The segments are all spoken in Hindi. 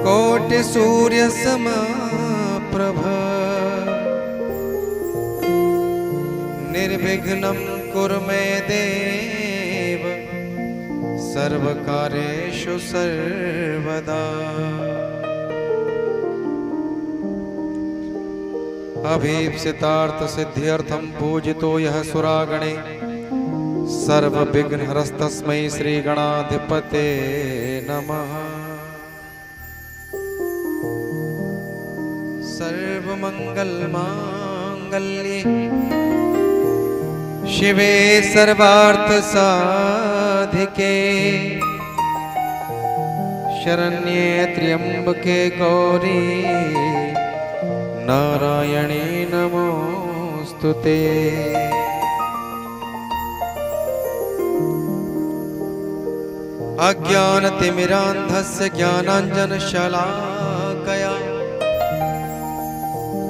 कोटि सूर्य समप्रभ निर्विघ्नं कुरु मे देव सर्वकार्येषु सर्वदा। अभीप्सितार्थ सिद्ध्यर्थं पूजितो यः सुरागणे सर्वविघ्नहरस्तस्मै श्री गणाधिपते नमः। सर्वमंगलमांगल्ये शिवे सर्वार्थसाधिके शरण्ये त्र्यंबके गौरी नारायणी नमोस्तुते। अज्ञानतिमिरान्धस्य ज्ञानाञ्जनशलाकया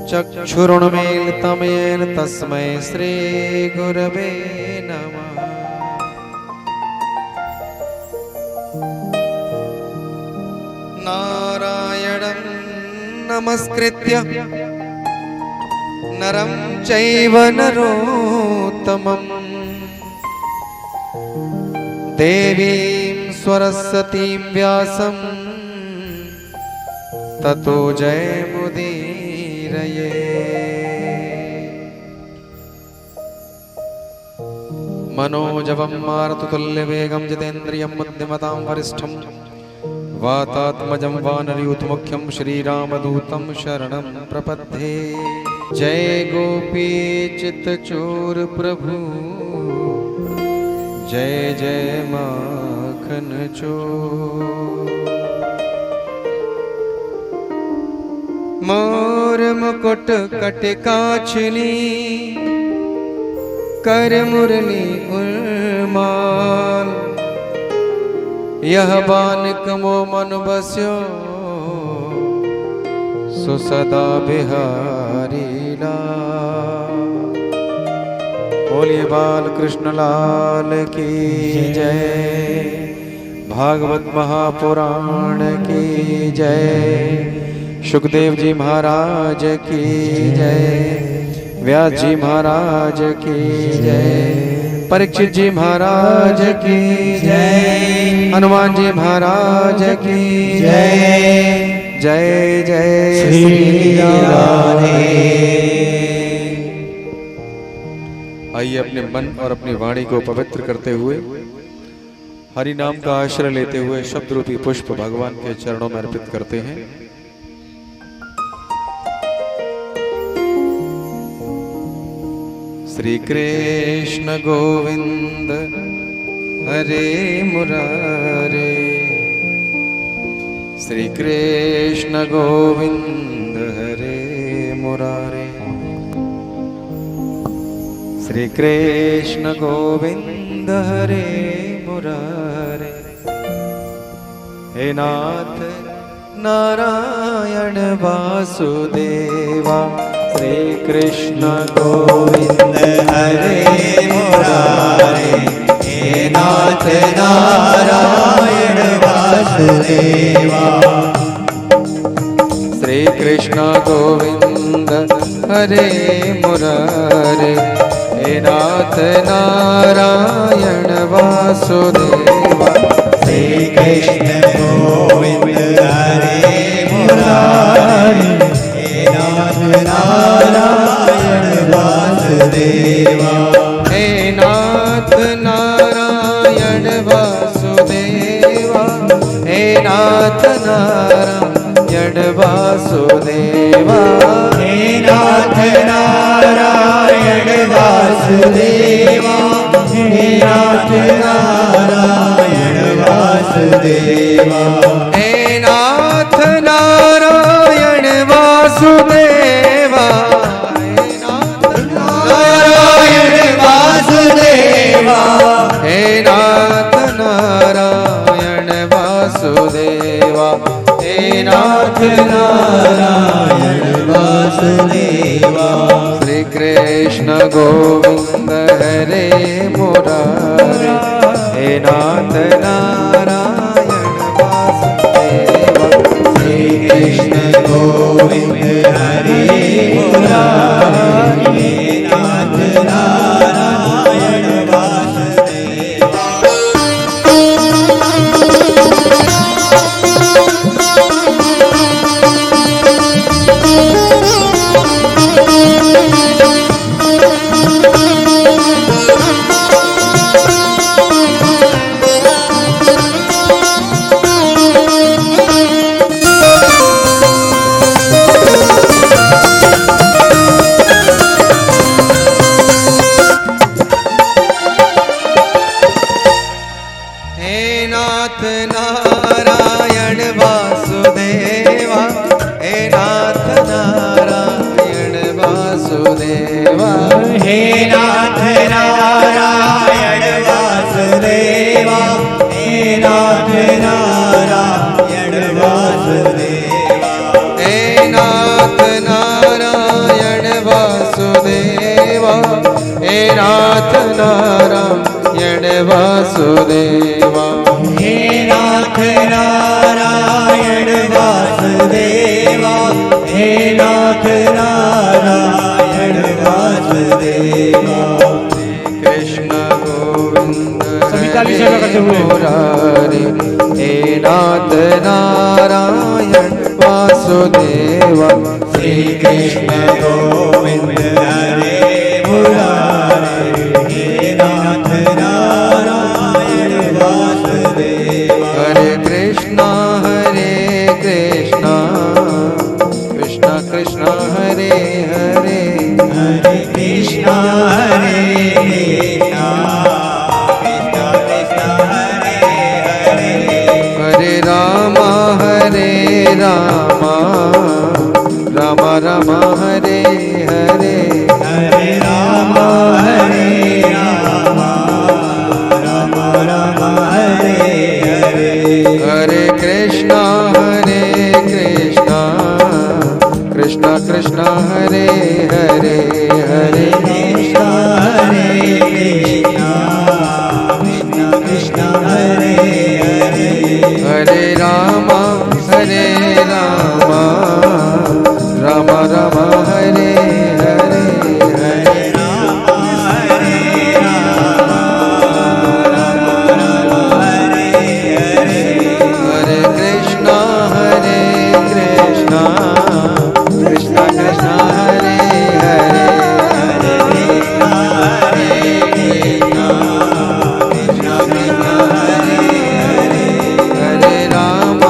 चक्षुरुन्मीलितं येन तस्मै श्रीगुरवे नमः। नारायणं नमस्कृत्य नरं चैव नरोत्तमं देवीं सरस्वतीं व्यासं ततो जयमुदीरये। मनोजवं मारुततुल्यवेगं जितेन्द्रियं बुद्धिमतां वरिष्ठं वातात्मजं वानरयूथमुख्यं श्रीरामदूतं शरणं प्रपद्ये। जय गोपीचित्तचोर प्रभु जय जय माखन चोर। मोर मुकुट कटकाछनी कर मुरली उर्माल यह बानिक मो मन बस्यो सुसदा बिहारी लाल। बोलिए बाल कृष्ण लाल की जय। भागवत महापुराण की जय। सुखदेव जी महाराज की जय। व्यास जी महाराज की जय। परीक्षित जी महाराज की जय। हनुमान जी महाराज की जय। जय जय श्री राधे। आइए अपने मन और अपनी वाणी को पवित्र करते हुए हरि नाम का आश्रय लेते हुए शब्द रूपी पुष्प भगवान के चरणों में अर्पित करते हैं। श्री कृष्ण गोविंद हरे मुरारे। श्री कृष्ण गोविंद हरे मुरारे। श्री कृष्ण गोविंद हरे मुरारे। हे नाथ नारायण वासुदेवा। श्री कृष्ण गोविंद हरे मुरारे। हे नाथ नारायण वासुदेवा। श्री कृष्ण गोविंद हरे मुरारे। हे नाथ नारायण वासुदेवा। श्री कृष्ण गोविंद हरे मुरारे। नारायण वासुदेवा। हे नाथ नारायण वासुदेवा। हे नाथ नारायण वासुदेवा। हे नाथ नारायण वासुदेवा। हे नाथ नारायण वासुदेवा। हे नाथ नारायण वासुदेवा। नारायण वासुदेवा। हे नाथ नारायण वासुदेवा। हे नाथ नारायण वासुदेवा। श्री कृष्ण गोविंद हरे मुरारे। हे नाथ नारायण नारायण वासुदेवा, हे नाथ नारायण वासुदेवा, हे नाथ नारायण वासुदेवा, हे नाथ नारायण वासुदेवा, हे नाथ नारायण वासुदेवा, हे नाथ नारायण वासुदेवा, हे नाथ नारायण वासुदेवा, हे नाथ नारायण वासुदेवा। कृष्ण गोविंद सभी ताली सेवा करते हुए। मुरारी, हे नाथ नारायण वासुदेवा, श्री कृष्ण गोविंद हरे मुरारी, हे नाथ नारायण वासुदेवा। हरे कृष्णा कृष्णा कृष्णा हरे हरे, हरे कृष्णा कृष्णा कृष्णा हरे हरे, हरे रामा राम राम हरे हरे, हरे राम राम राम हरे हरे, हरे कृष्णा कृष्णा कृष्णा हरे हरे, हरे कृष्णा कृष्णा कृष्णा हरे हरे, हरे राम राम राम हरे हरे, हरे राम राम हरे हरे, हरे कृष्णा कृष्णा कृष्णा हरे हरे, हरे कृष्णा कृष्णा कृष्णा हरे हरे, हरे राम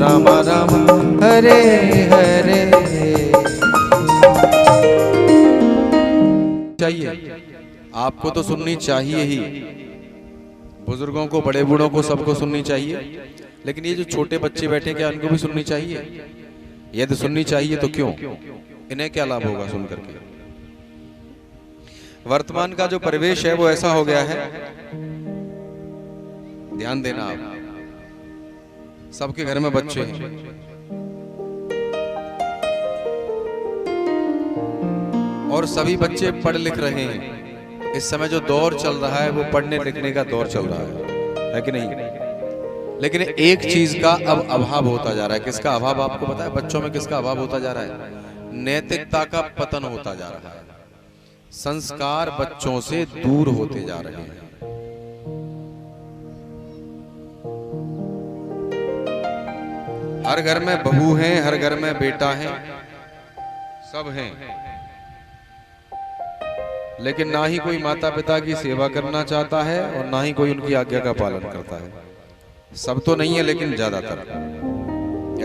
राम राम हरे हरे। चाहिए आपको तो सुननी चाहिए ही, बुजुर्गों को, बड़े बूढ़ों को, सबको सुननी चाहिए, लेकिन ये जो छोटे बच्चे बैठे क्या उनको भी सुननी चाहिए? यदि सुननी चाहिए तो क्यों, इन्हें क्या लाभ होगा सुन करके? वर्तमान का जो परिवेश है वो ऐसा हो गया है, ध्यान देना आप, सबके घर में बच्चे हैं, और सभी बच्चे पढ़ लिख रहे हैं। इस समय जो दौर चल रहा है वो पढ़ने लिखने का दौर चल रहा है कि नहीं? लेकिन एक चीज का अब अभाव होता जा रहा है। किसका अभाव आपको पता है? बच्चों में किसका अभाव होता जा रहा है? नैतिकता का पतन होता जा रहा है। संस्कार बच्चों से दूर होते जा रहे हैं। हर घर में बहू है, हर घर में बेटा है, सब हैं, लेकिन ना ही कोई माता पिता की सेवा करना चाहता है और ना ही कोई उनकी आज्ञा का पालन करता है। सब तो नहीं है लेकिन ज्यादातर।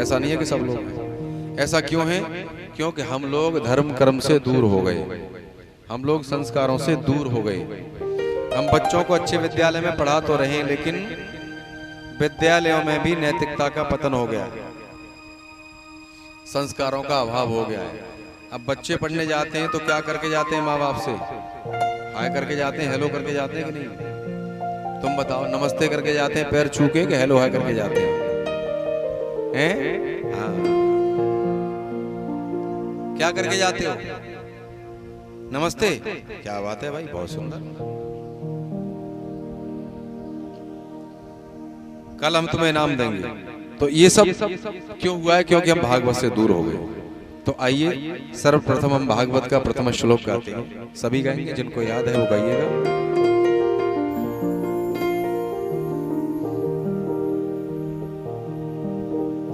ऐसा नहीं है कि सब लोग हैं। ऐसा क्यों है? क्योंकि हम लोग धर्म कर्म से दूर हो गए, हम लोग संस्कारों से दूर हो गए। हम बच्चों को अच्छे विद्यालय में पढ़ा तो रहे हैं, लेकिन विद्यालयों में भी नैतिकता का पतन हो गया है, संस्कारों का अभाव हो गया है। अब बच्चे पढ़ने जाते हैं तो क्या करके जाते हैं? माँ बाप से हाय करके जाते हैं, हेलो करके जाते हैं कि नहीं? तुम बताओ, नमस्ते करके जाते हैं पैर छू के, कि हेलो हाय करके जाते हैं? हाँ, क्या करके जाते हो? नमस्ते। क्या बात है भाई, बहुत सुंदर। कल हम तुम्हें इनाम देंगे। तो ये सब क्यों हुआ है? क्योंकि हम भागवत से दूर हो गए। तो आइए सर्वप्रथम हम भागवत का प्रथम श्लोक गाते हैं। सभी गाएंगे, जिनको याद है वो गाइएगा।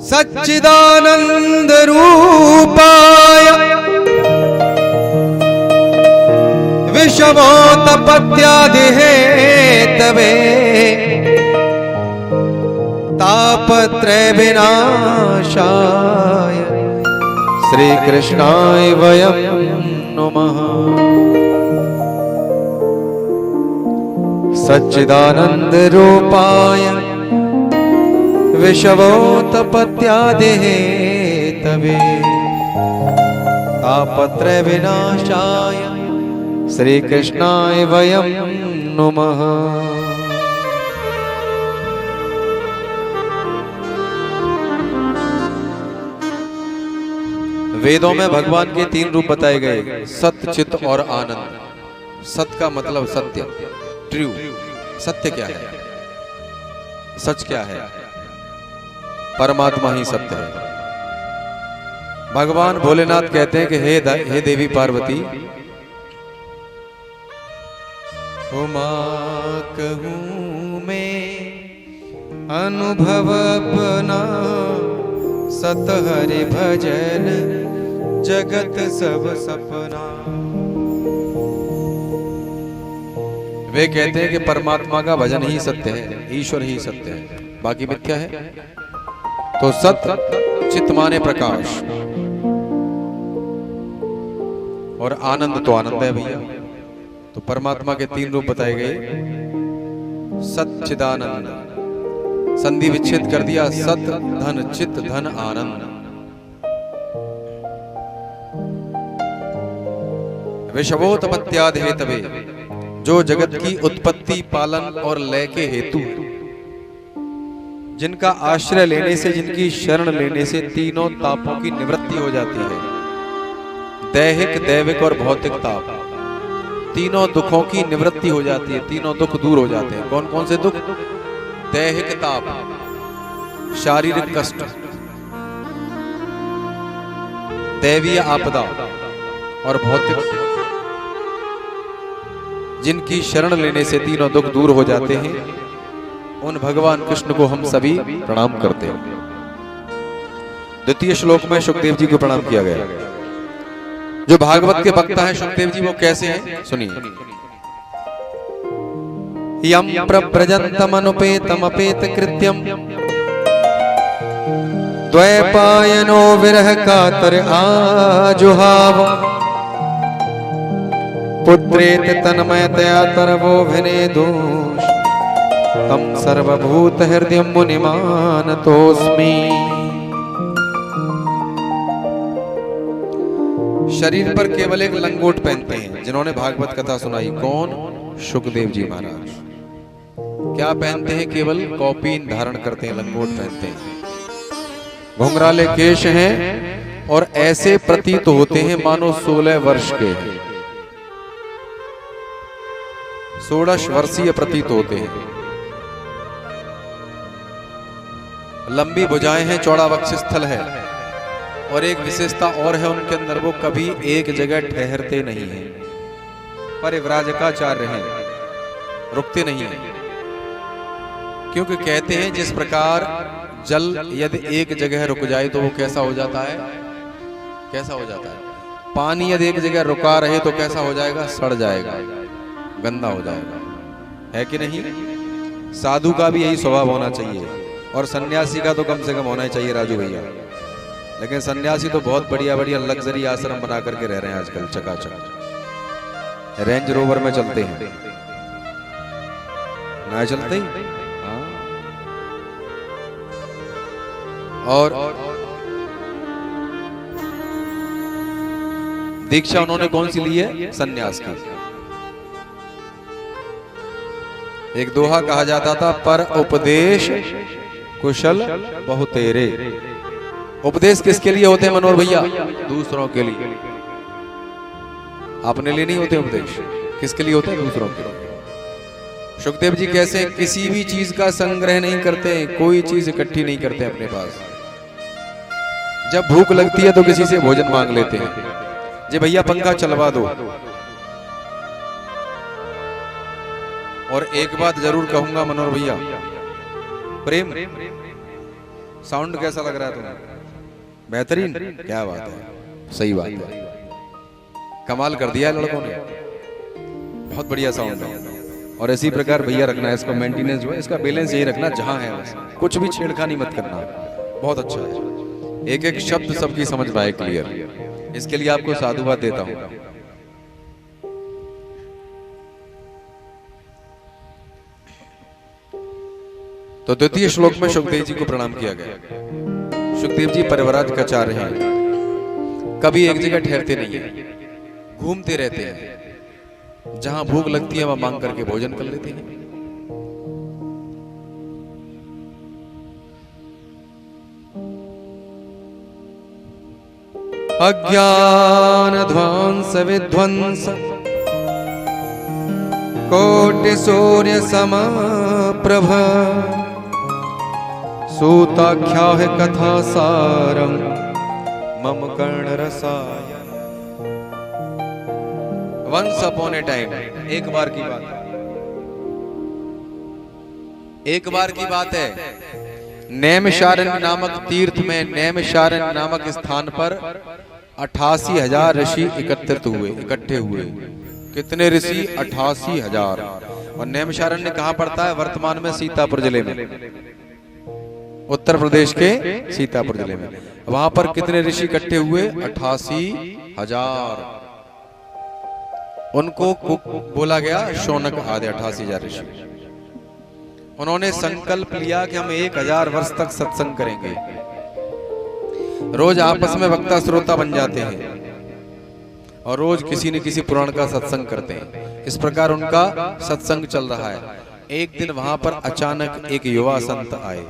सच्चिदानंद रूपाय विषमोत्पत्त्यादिहेतवे तापत्रय विनाशाय श्री कृष्णाय वयं नुमः। सच्चिदानंद रूपाय विषवोत्पत्त्यादेः तवे तापत्रय विनाशाय श्री कृष्णाय वयं नुमः। वेदों में भगवान के 3 रूप बताए गए, सत्य, चित्त और आनंद। सत्य का मतलब सत्य, ट्रू। सत्य क्या है? सच क्या है? परमात्मा ही सत्य है। भगवान भोलेनाथ कहते हैं कि हे देवी पार्वती, उमा कहूं मैं अनुभव अपना, सत हरि भजन जगत सब सपना। वे कहते हैं कि परमात्मा का भजन ही सत्य है, ईश्वर ही सत्य है, बाकी मिथ्या है। तो सत्य, चित्त माने प्रकाश, और आनंद तो आनंद है भैया। तो परमात्मा के 3 रूप बताए गए, सच्चिदानंद, संधि विच्छेद कर दिया, सत धन चित्त धन आनंद। विषवोत्पत्त्यादि हेतवे, जो जगत की उत्पत्ति, पालन और लय के हेतु, जिनका आश्रय लेने से, जिनकी शरण लेने से तीनों तापों की निवृत्ति हो जाती है। दैहिक, दैविक और भौतिक ताप, तीनों दुखों की निवृत्ति हो जाती है, तीनों दुख दूर हो जाते हैं। कौन कौन से दुख? दैहिक ताप, शारीरिक कष्ट, दैवीय आपदा और भौतिक, जिनकी शरण लेने से तीनों दुख दूर हो जाते हैं, उन भगवान कृष्ण को हम सभी प्रणाम करते हैं। द्वितीय श्लोक में सुखदेव जी को प्रणाम किया गया। जो भागवत के वक्ता है सुखदेव जी, वो कैसे हैं सुनिए। यम प्रव्रजन्तमनुपेतमपेत कृत्यम, द्वैपायनो विरह कातर आजुहाव, पुत्रेत तन्मयतया तरवोऽभिनेदुष, तम सर्वभूत हृदय मुनिमानतोऽस्मि। शरीर पर केवल एक लंगोट पहनते हैं जिन्होंने भागवत कथा सुनाई। कौन? सुखदेव जी महाराज। क्या पहनते हैं? केवल कौपीन धारण करते हैं, लंगोट पहनते हैं, घुंघराले केश हैं और ऐसे प्रतीत होते हैं मानो 16 वर्ष के हैं, 16 वर्षीय प्रतीत होते हैं। लंबी भुजाएं हैं, चौड़ा वक्षस्थल है, और एक विशेषता और है उनके अंदर, वो कभी एक जगह ठहरते नहीं हैं, परिव्राजकाचार्य हैं, रुकते नहीं हैं। क्योंकि कहते हैं जिस प्रकार जल यदि एक जगह रुक जाए तो वो कैसा हो जाता है? कैसा हो जाता है? पानी यदि एक जगह रुका रहे तो कैसा हो जाएगा? सड़ जाएगा, गंदा हो जाएगा, है कि नहीं? साधु का भी यही स्वभाव होना चाहिए, और सन्यासी का तो कम से कम होना ही चाहिए राजू भैया। लेकिन सन्यासी तो बहुत बढ़िया बढ़िया लग्जरी आश्रम बना करके रह रहे हैं आजकल, चकाचक रेंज रोवर में चलते हैं, ना चलते ही। हाँ। और दीक्षा उन्होंने कौन सी ली है? सन्यास की। एक दोहा कहा जाता था, पर उपदेश कुशल बहुतेरे। उपदेश किसके लिए होते हैं मनोहर भैया? दूसरों के लिए। अपने लिए नहीं होते उपदेश, किसके लिए होते हैं? दूसरों के लिए। सुखदेव जी कैसे किसी भी चीज का संग्रह नहीं करते, कोई चीज इकट्ठी नहीं करते अपने पास। जब भूख लगती है तो किसी से भोजन मांग लेते हैं, जी भैया पंखा चलवा दो। और एक बात जरूर कहूंगा मनोहर भैया, प्रेम साउंड कैसा लग रहा है तुम्हें? बेहतरीन, क्या बात है, सही बात है, कमाल कर दिया है लड़कों ने, बहुत बढ़िया साउंड है। और इसी प्रकार भैया रखना है इसका मेंटेनेंस, जो है इसका बैलेंस यही रखना जहां है, बस कुछ भी छेड़खानी मत करना, बहुत अच्छा है। एक एक शब्द सबकी समझ पाए क्लियर, इसके लिए आपको साधुवाद देता हूं। तो द्वितीय श्लोक में सुखदेव जी को प्रणाम किया गया। सुखदेव जी परिव्राज का आचार्य हैं, कभी एक जगह ठहरते नहीं है, घूमते रहते हैं, जहां भूख लगती है वहां मांग करके भोजन कर लेते हैं। अज्ञान ध्वंस विध्वंस कोटि सूर्य समप्रभ सूताख्या है कथा सारम मम कर्ण रसायन। वंस अपॉन ए टाइम, एक बार की बात है, एक बार की बात है, नैमिषारण्य नामक तीर्थ में, नैमिषारण्य नामक स्थान पर 88,000 ऋषि इकट्ठे हुए। कितने ऋषि? 88,000। और नैमिषारण्य कहां पड़ता है? वर्तमान में सीतापुर जिले में, उत्तर प्रदेश के सीतापुर जिले में। वहां पर कितने ऋषि इकट्ठे हुए? 88,000। उनको बोला गया शौनक आदि 88,000 ऋषि। उन्होंने संकल्प लिया कि हम 1000 वर्ष तक सत्संग करेंगे। रोज आपस में वक्ता श्रोता बन जाते हैं और रोज किसी न किसी पुराण का सत्संग करते हैं। इस प्रकार उनका सत्संग चल रहा है। एक दिन वहां पर अचानक एक युवा संत आए,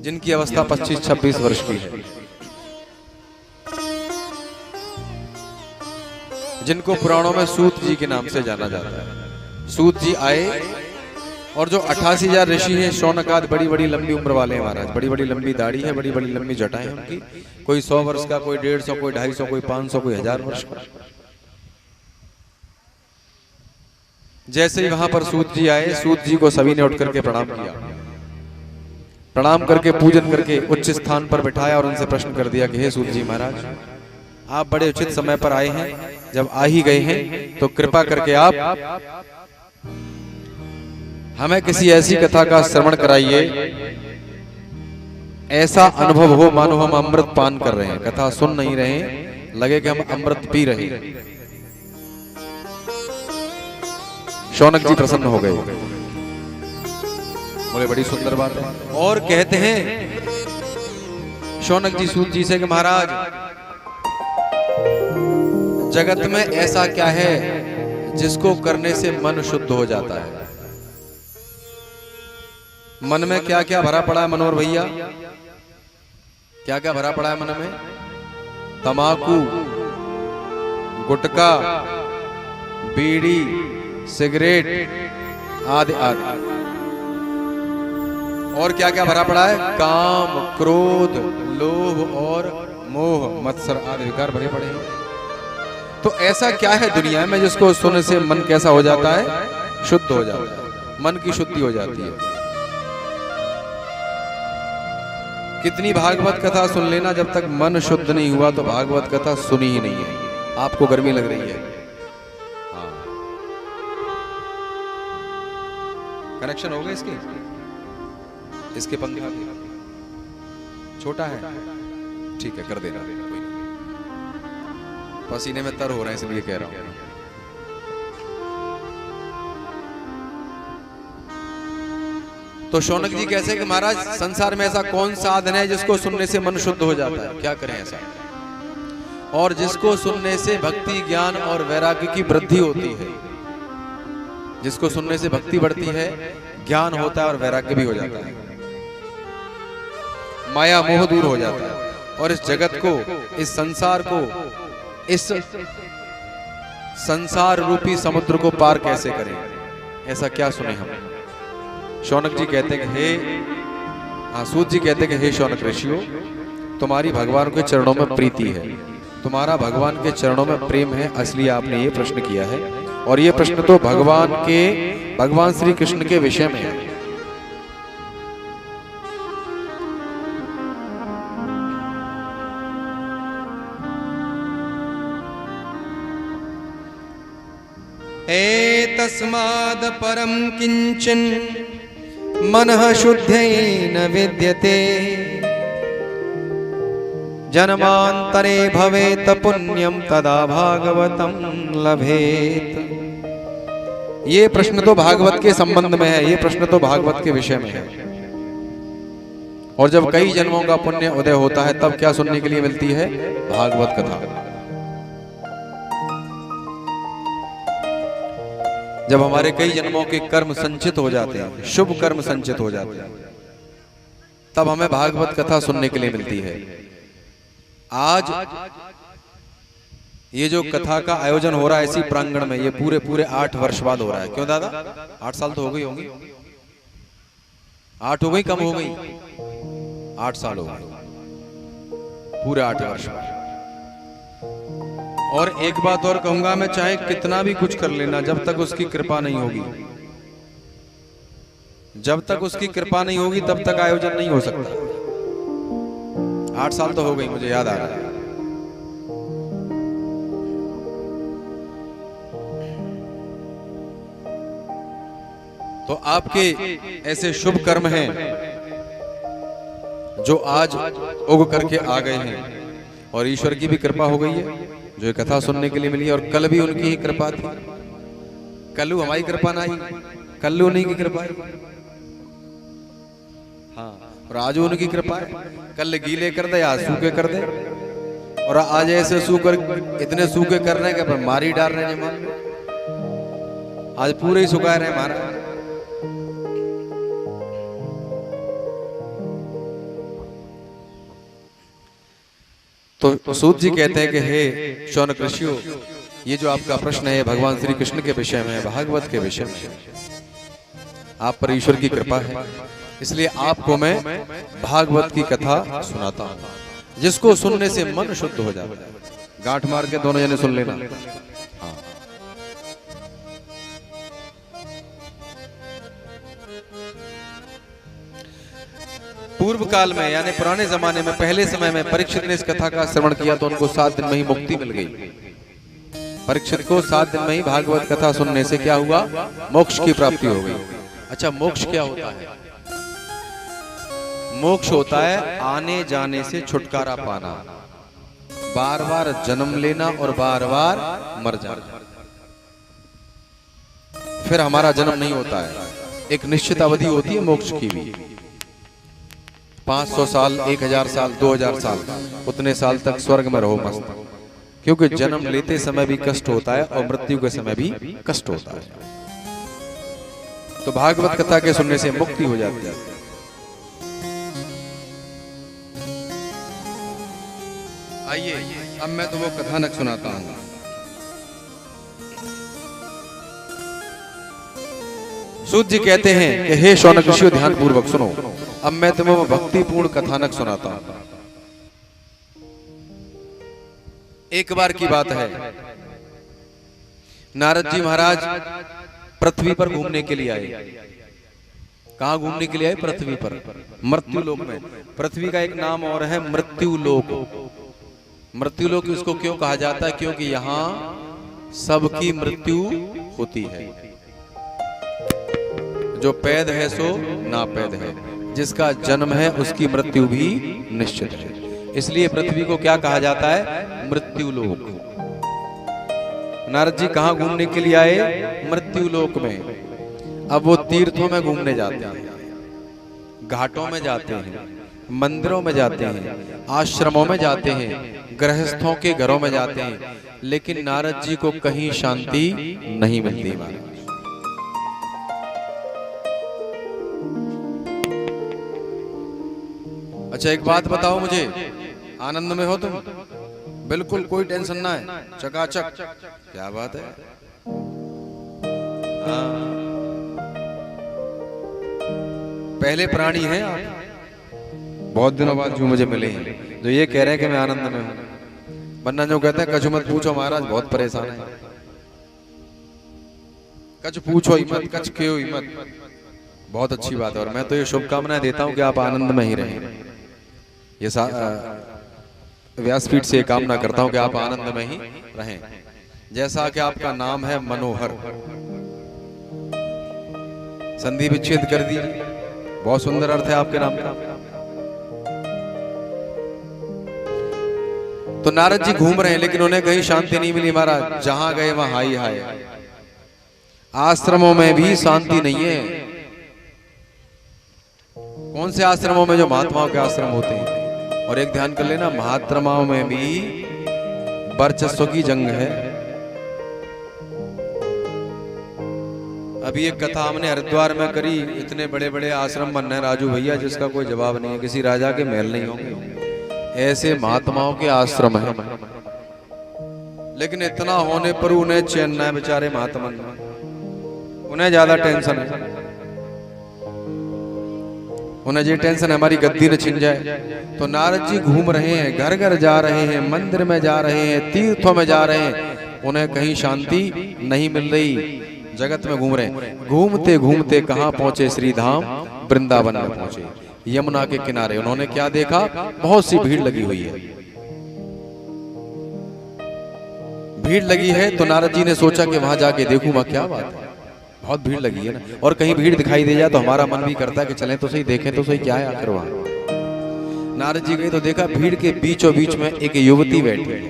जिनकी अवस्था 25-26 वर्ष की है, जिनको पुराणों में सूत जी के नाम से जाना जाता है। सूत जी आए और जो 88,000 ऋषि हैं, शौनकाद बड़ी बड़ी लंबी उम्र वाले हैं महाराज, बड़ी बड़ी लंबी दाढ़ी है, बड़ी बड़ी लंबी जटाएं हैं उनकी। कोई 100 वर्ष का, कोई 150, कोई 250, कोई 500, कोई 1000 वर्ष का। जैसे ही वहां पर सूत जी आए, सूत जी को सभी ने उठ करके प्रणाम किया। प्रणाम करके पूजन करके उच्च स्थान पर बिठाया और उनसे प्रश्न कर दिया कि हे सूत जी महाराज, आप बड़े उचित समय पर आए हैं। जब आ ही गए हैं तो कृपा करके आप हमें किसी ऐसी कथा का श्रवण कराइए, ऐसा अनुभव हो मानो हम अमृत पान कर रहे हैं, कथा सुन नहीं रहे, लगे कि हम अमृत पी रहे हैं। शौनक जी प्रसन्न हो गए, बोले बड़ी सुंदर बात है। और कहते हैं शौनक जी सूत जी से कि महाराज, जगत में ऐसा क्या है जिसको करने से मन शुद्ध हो जाता है? मन में क्या क्या भरा पड़ा है मनोहर भैया? क्या क्या भरा पड़ा है मन में? तंबाकू, गुटखा, बीड़ी, सिगरेट आदि आदि। और क्या क्या भरा पड़ा है? काम, क्रोध, लोभ और मोह, मत्सर आदि विकार भरे पड़े हैं। तो ऐसा क्या है दुनिया में जिसको सुनने से मन कैसा हो जाता है? शुद्ध हो जाता है, मन की शुद्धि हो जाती है। कितनी भागवत कथा सुन लेना, जब तक मन शुद्ध नहीं हुआ तो भागवत कथा सुनी ही नहीं है। आपको गर्मी लग रही है? हाँ, कनेक्शन हो गया इसके पंखा छोटा है, ठीक है, कर देना, कोई नहीं, पसीने में तर हो रहे हैं इसलिए कह रहा हूं। तो शौनक जी कैसे कि महाराज, संसार में ऐसा कौन साधन है जिसको सुनने से मन शुद्ध हो जाता है? क्या करें ऐसा? और जिसको सुनने से भक्ति, ज्ञान और वैराग्य की वृद्धि होती है, जिसको सुनने से भक्ति बढ़ती है, ज्ञान होता है और वैराग्य भी हो जाता है, माया मोह दूर हो जाता है। और इस जगत को, इस संसार को, इस संसार रूपी समुद्र को पार कैसे करें? ऐसा क्या सुने हम? शौनक जी कहते हैं हे, सूत जी कहते हैं कि हे शौनक ऋषियों, तुम्हारी भगवान के चरणों में प्रीति है, तुम्हारा भगवान के चरणों में प्रेम है, इसलिए आपने ये प्रश्न किया है। और ये प्रश्न तो भगवान श्री कृष्ण के विषय में है। एतस्माद् परं किंचन मनः शुद्धेन विद्यते, जन्मांतरे भवेत पुण्यम तदा भागवतं लभेत। ये प्रश्न तो भागवत के संबंध में है, ये प्रश्न तो भागवत के विषय में है। और जब कई जन्मों का पुण्य उदय होता है तब क्या सुनने के लिए मिलती है? भागवत कथा। जब हमारे कई जन्मों के कर्म संचित हो जाते हैं, शुभ कर्म संचित हो जाते हैं, तब हमें भागवत कथा सुनने के लिए मिलती है। आज ये जो कथा का आयोजन हो रहा है इसी प्रांगण में, ये पूरे 8 वर्ष बाद हो रहा है। क्यों दादा? 8 साल तो हो गई होंगी। 8 हो गई, कम हो गई? 8 साल हो गए, पूरे 8 वर्ष बाद। और एक बात और कहूंगा मैं, चाहे कितना भी कुछ कर लेना, जब तक उसकी कृपा नहीं होगी, जब तक उसकी कृपा नहीं होगी तब तक आयोजन नहीं हो सकता। 8 साल तो हो गई, मुझे याद आ रहा है। तो आपके ऐसे शुभ कर्म हैं जो आज उग करके आ गए हैं, और ईश्वर की भी कृपा हो गई है जो ये कथा सुनने के लिए मिली है। और कल भी उनकी ही कृपा थी, कल हमारी कृपा ना आई, कल उन्हीं की कृपा है। हाँ, और आज उनकी कृपा है। कल गीले कर दे, आज सूखे कर दे, और आज ऐसे सूखे, इतने सूखे कर रहे हैं कि मारी डाल रहे हैं। मान आज पूरे ही सुखा रहे हैं हमारा। तो सूत जी कहते हैं कि हे शौनक ऋषियों, ये जो आपका प्रश्न है भगवान श्री कृष्ण के विषय में है, भागवत के विषय में है। आप पर ईश्वर की कृपा है, इसलिए आपको मैं भागवत की कथा सुनाता हूं, जिसको सुनने से मन शुद्ध हो जाता है। गांठ मार के दोनों जने सुन लेना। हाँ। पूर्व काल में, यानी पुराने जमाने में, पहले समय में परीक्षित ने इस कथा का श्रवण किया तो उनको 7 दिन में ही मुक्ति मिल गई। परीक्षित को 7 दिन में ही भागवत कथा सुनने से क्या हुआ? मोक्ष की प्राप्ति हो गई। अच्छा, मोक्ष क्या होता है? मोक्ष होता है आने जाने से छुटकारा पाना, बार बार जन्म लेना और बार बार मर जाना। फिर हमारा जन्म नहीं होता है। एक निश्चित अवधि होती है मोक्ष की भी, 500 साल, 1000 साल, 2000 साल, उतने साल तक स्वर्ग में रहो मस्त। क्योंकि जन्म लेते समय भी कष्ट होता है और मृत्यु के समय भी कष्ट होता है। तो भागवत कथा के सुनने से मुक्ति हो जाती है। आइए अब मैं तो वो कथानक सुनाता हूं। सूत जी कहते हैं कि हे शौनक ऋषियों, ध्यान पूर्वक सुनो। अब मैं तुम्हें वो भक्तिपूर्ण कथानक सुनाता हूं। एक बार की बात है, नारद जी महाराज पृथ्वी पर घूमने के लिए आए। कहां घूमने के लिए आए? पृथ्वी पर, मृत्यु लोक में। पृथ्वी का एक नाम और है मृत्यु लोक। मृत्यु लोक इसको क्यों कहा जाता है? क्योंकि यहां सबकी मृत्यु होती है। जो पैद है सो ना पैद है, जिसका जन्म है उसकी मृत्यु भी निश्चित है। इसलिए पृथ्वी को क्या कहा जाता है? मृत्यु लोक। नारद जी कहां घूमने के लिए आए? मृत्यु लोक में। अब वो तीर्थों में घूमने जाते हैं, घाटों में जाते हैं, मंदिरों में जाते हैं, आश्रमों में जाते हैं, गृहस्थों के घरों में जाते हैं, लेकिन नारद जी को कहीं शांति नहीं मिलती। अच्छा, एक बात बताओ मुझे, आनंद में हो तुम? बिल्कुल कोई टेंशन ना है, चकाचक। क्या बात है? पहले प्राणी हैं आप, बहुत दिनों बाद जो मुझे मिले हैं, जो ये कह रहे हैं कि मैं आनंद में हूं। वरना जो कहते हैं कछु मत पूछो महाराज, बहुत परेशान है। कछ पूछो ही मत, कछ क्यों ही मत। बहुत अच्छी बात है, और मैं तो ये शुभकामनाएं देता हूं कि आप आनंद में ही रहें। ये व्यासपीठ से कामना करता हूं कि आप आनंद में ही रहें। जैसा कि आपका नाम है मनोहर, संधि विच्छेद कर दीजिए, बहुत सुंदर अर्थ है आपके नाम का। तो नारद जी घूम रहे हैं, लेकिन उन्हें कहीं शांति नहीं मिली महाराज। जहां गए वहां हाई हाय। आश्रमों में भी शांति नहीं है। कौन से आश्रमों में? जो महात्माओं के आश्रम होते हैं। और एक ध्यान कर लेना, महात्माओं में भी वर्चस्व की जंग है। अभी एक कथा हमने हरिद्वार में करी, इतने बड़े बड़े आश्रम बन रहे राजू भैया, जिसका कोई जवाब नहीं है। किसी राजा के महल नहीं होंगे, ऐसे महात्माओं के आश्रम है। लेकिन इतना होने पर उन्हें चैन न है बेचारे महात्मा, उन्हें ज्यादा टेंशन है। उन्हें ये टेंशन है हमारी गद्दी न छिन जाए। तो नारद जी घूम रहे हैं, घर घर जा रहे हैं, मंदिर में जा रहे हैं, तीर्थों में जा रहे हैं, उन्हें कहीं शांति नहीं मिल रही। जगत में घूम रहे हैं। घूमते घूमते कहां पहुंचे? श्री धाम वृंदावन में पहुंचे। यमुना के किनारे उन्होंने क्या देखा? बहुत सी भीड़ लगी हुई है। भीड़ लगी है तो नारद जी ने सोचा कि वहां जाके देखूं मैं, क्या बात है, बहुत भीड़ लगी है ना। और कहीं भीड़ दिखाई दे जाए तो हमारा मन भी करता है कि चलें तो सही, देखें तो सही क्या है आखिर वहां। नारद जी गए तो देखा भीड़ के बीचों बीच में एक युवती बैठी है,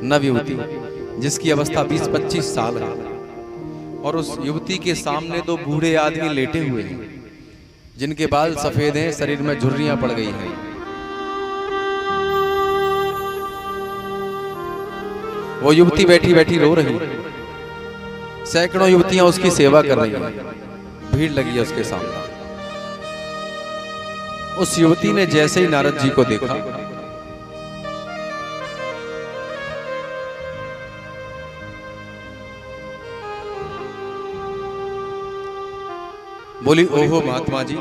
नव युवती, जिसकी अवस्था 20-25 साल है। और उस युवती के सामने दो बूढ़े आदमी लेटे हुए हैं, जिनके बाल सफेद हैं, शरीर में झुर्रियां पड़ गई हैं। वो युवती बैठी बैठी रो रही है। सैकड़ों युवतियां उसकी सेवा कर रही हैं। भीड़ लगी है उसके सामने। उस युवती ने जैसे ही नारद जी को देखा, बोली, ओहो महात्मा जी,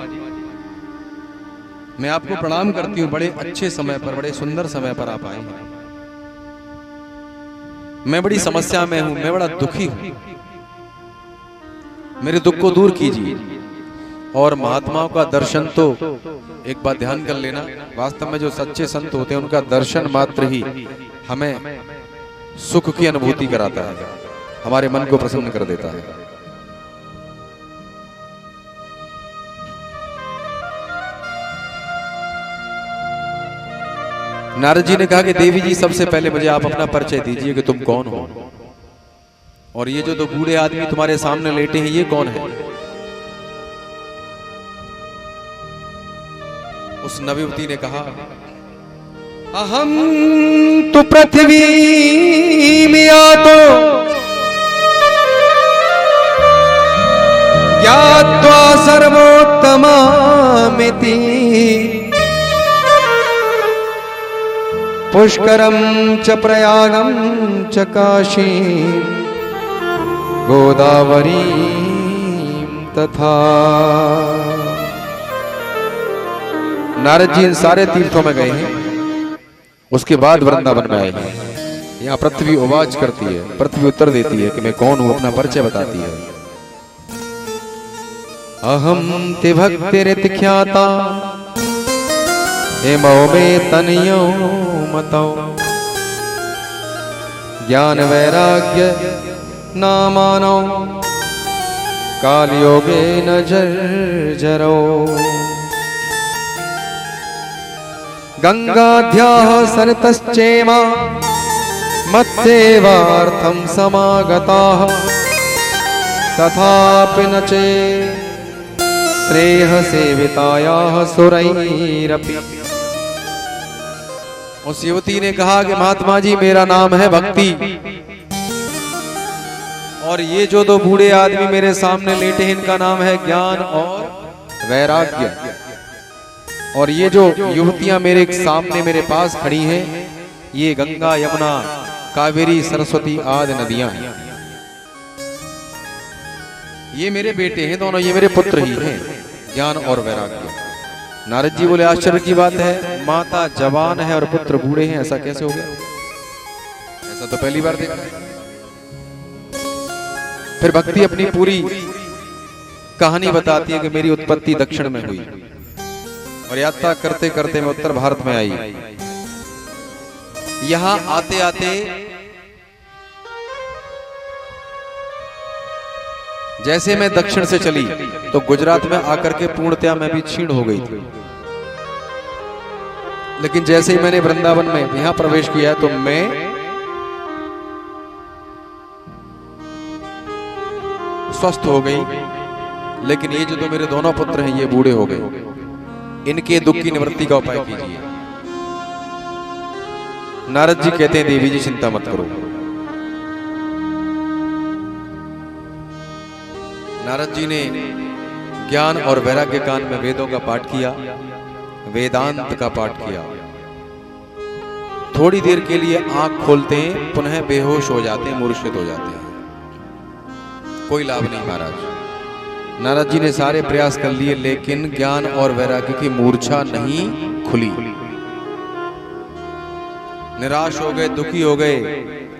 मैं आपको प्रणाम करती हूँ। बड़े अच्छे समय पर, बड़े सुंदर समय पर आप आए हैं। मैं बड़ी समस्या में हूं, मैं बड़ा दुखी हूं, मेरे दुख को दूर कीजिए। और महात्माओं का दर्शन तो एक बात ध्यान कर लेना, वास्तव में जो सच्चे संत होते हैं उनका दर्शन मात्र ही हमें सुख की अनुभूति कराता है, हमारे मन को प्रसन्न कर देता है। नारद जी ने कहा कि देवी जी, सबसे पहले मुझे आप अपना परिचय दीजिए कि तुम कौन हो, और ये जो दो बूढ़े आदमी तुम्हारे सामने लेटे हैं ये कौन है? उस नवयुवती ने कहा, अहम तो पृथ्वी में आतो ज्ञात्वा सर्वोत्तमामिति पुष्करम च प्रयागम च काशी गोदावरी तथा। नारद जी इन सारे तीर्थों में गए हैं, उसके बाद वृंदावन में आए हैं। यहाँ पृथ्वी आवाज करती है, पृथ्वी उत्तर देती है कि मैं कौन हूं, अपना परिचय बताती है। अहम ते भक्तिरित ख्याता हेमो में तनियो मतौ ज्ञान वैराग्य नामानो कालयोगे न जर्जरो गंगाध्याः सरितश्चेमा मत्सेवार्थं समागताः तथापि न चे श्रेयः सेवितायाः सुरैरपि। उस युवती ने कहा कि महात्मा जी, मेरा नाम है भक्ति, और ये जो दो बूढ़े आदमी मेरे सामने लेटे हैं इनका नाम है ज्ञान और वैराग्य। और ये जो युवतियां मेरे सामने मेरे पास खड़ी हैं, ये गंगा, यमुना, कावेरी, सरस्वती आदि नदियां हैं। ये मेरे बेटे हैं दोनों, ये मेरे पुत्र ही हैं, ज्ञान और वैराग्य। नारद जी बोले, आश्चर्य की बात है, माता जवान है और पुत्र बूढ़े हैं, ऐसा कैसे हो गया? ऐसा तो पहली बार देखा। फिर भक्ति अपनी पूरी कहानी बताती है कि मेरी उत्पत्ति दक्षिण में हुई और यात्रा करते करते मैं उत्तर भारत में आई। यहां आते आते जैसे मैं दक्षिण से चली तो गुजरात में आकर के पूर्णतया मैं भी क्षीण हो गई थी। लेकिन जैसे ही मैंने वृंदावन में यहां प्रवेश किया तो मैं स्वस्थ हो गई, लेकिन ये जो मेरे दोनों पुत्र हैं ये बूढ़े हो गए, इनके दुख की निवृत्ति का उपाय कीजिए। नारद जी कहते हैं देवी जी चिंता मत करो। नारद जी ने ज्ञान और वैराग्य कान में वेदों का पाठ किया, वेदांत का पाठ किया। थोड़ी देर के लिए आंख खोलते हैं, पुनः बेहोश हो जाते हैं, मूर्छित हो जाते हैं। कोई लाभ नहीं महाराज। नारद जी ने सारे प्रयास कर लिए, लेकिन ज्ञान और वैराग्य की मूर्छा नहीं खुली। निराश हो गए, दुखी हो गए।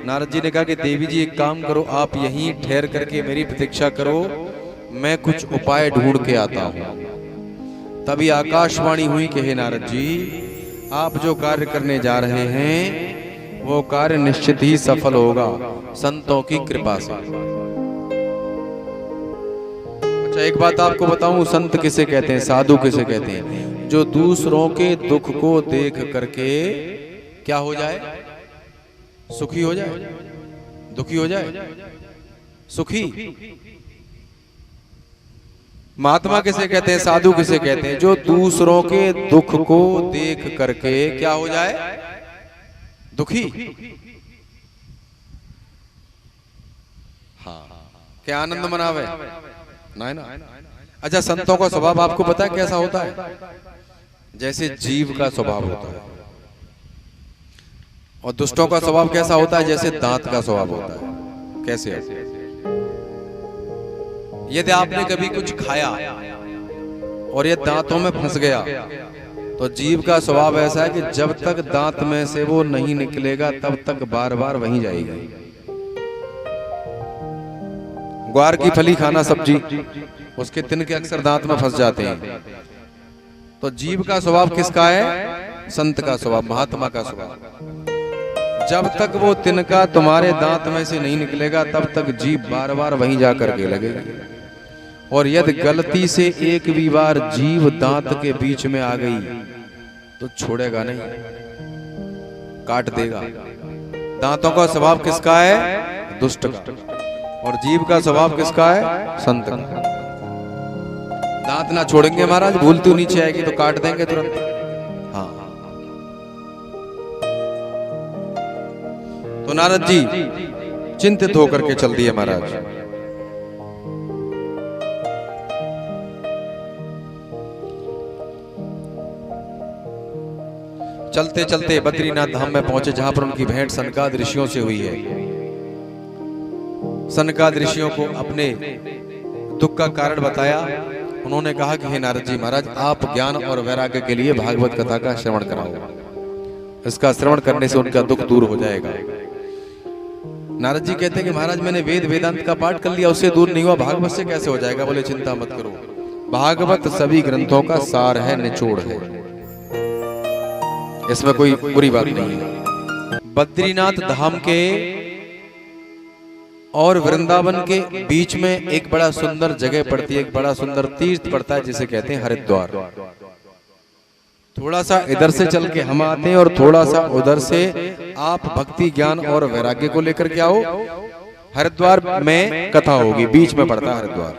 नारद जी ने कहा कि देवी जी एक काम करो, आप यहीं ठहर करके मेरी प्रतीक्षा करो, मैं कुछ उपाय ढूंढ के आता हूं। तभी आकाशवाणी हुई कि हे नारद जी, आप जो कार्य करने जा रहे हैं वो कार्य निश्चित ही सफल होगा संतों की कृपा से। अच्छा, एक बात आपको बताऊं, संत किसे कहते हैं, साधु किसे कहते हैं? जो दूसरों के दुख को देख करके क्या हो जाए? सुखी हो जाए। दुखी हो जाए, सुखी। महात्मा किसे कहते हैं, साधु किसे कहते हैं? जो दूसरों के दुख को देख करके क्या हो जाए? दुखी। हाँ, क्या आनंद मनावे ना, ना। अच्छा, संतों का स्वभाव आपको पता है कैसा होता है? जैसे जीव का स्वभाव होता है। और दुष्टों का स्वभाव कैसा होता है? जैसे दांत का स्वभाव होता है। कैसे? यदि आपने कभी कुछ खाया और ये दांतों में फंस गया, तो जीव का स्वभाव ऐसा है कि जब तक दांत में से वो नहीं निकलेगा तब तक बार बार वहीं जाएगा। ग्वार की फली खाना सब्जी, उसके तिनके अक्सर दांत में फंस जाते हैं। तो जीव का स्वभाव किसका है? संत का स्वभाव, महात्मा का स्वभाव। जब तक वो तिनका तुम्हारे दांत में से नहीं निकलेगा तब तक जीभ बार बार वहीं जाकर के लगेगी। और यदि गलती से एक भी बार जीभ दांत के बीच में आ गई तो छोड़ेगा नहीं, काट देगा। दांतों का स्वभाव किसका है? दुष्ट का। और जीभ का स्वभाव किसका है? संत का। दांत ना छोड़ेंगे महाराज, भूलती नीचे आएगी तो काट देंगे तुरंत। हाँ, तो नारद जी चिंतित होकर के चल दिए महाराज। चलते चलते बद्रीनाथ धाम में पहुंचे, जहां पर उनकी भेंट सनकाद ऋषियों से हुई है। सनकाद ऋषियों को अपने दुख का कारण बताया। उन्होंने कहा कि हे नारद जी महाराज, आप ज्ञान और वैराग्य के लिए भागवत कथा का श्रवण कराओ। इसका श्रवण करने से उनका दुख दूर हो जाएगा। नारद जी कहते हैं कि महाराज, मैंने वेद वेदांत का पाठ कर लिया, उससे दूर नहीं हुआ, भागवत से कैसे हो जाएगा? बोले चिंता मत करो, भागवत सभी ग्रंथों का सार है, निचोड़ है, इसमें कोई बुरी बात नहीं है। बद्रीनाथ धाम के और वृंदावन के बीच में एक बड़ा सुंदर जगह पड़ती है, एक बड़ा सुंदर तीर्थ पड़ता है जिसे कहते हैं हरिद्वार। थोड़ा सा इधर से चल के हम आते हैं और थोड़ा सा उधर से आप भक्ति ज्ञान और वैराग्य को लेकर के आओ। हरिद्वार में कथा होगी, बीच में पड़ता है हरिद्वार।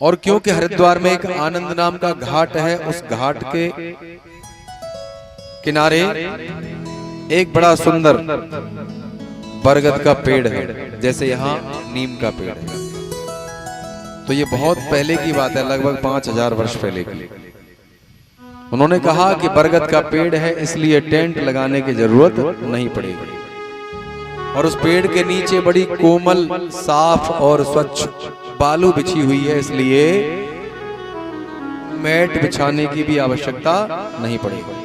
और क्योंकि हरिद्वार में एक आनंद नाम का घाट है, उस घाट के किनारे एक बड़ा सुंदर बरगद का पेड़ है, जैसे यहाँ नीम का पेड़ है। तो ये बहुत पहले की बात है, लगभग 5000 वर्ष पहले की। उन्होंने कहा कि बरगद का पेड़ है इसलिए टेंट लगाने की जरूरत नहीं पड़ेगी। और उस पेड़ के नीचे बड़ी कोमल, साफ और स्वच्छ बालू बिछी हुई है, इसलिए मैट बिछाने की भी आवश्यकता नहीं पड़ेगी।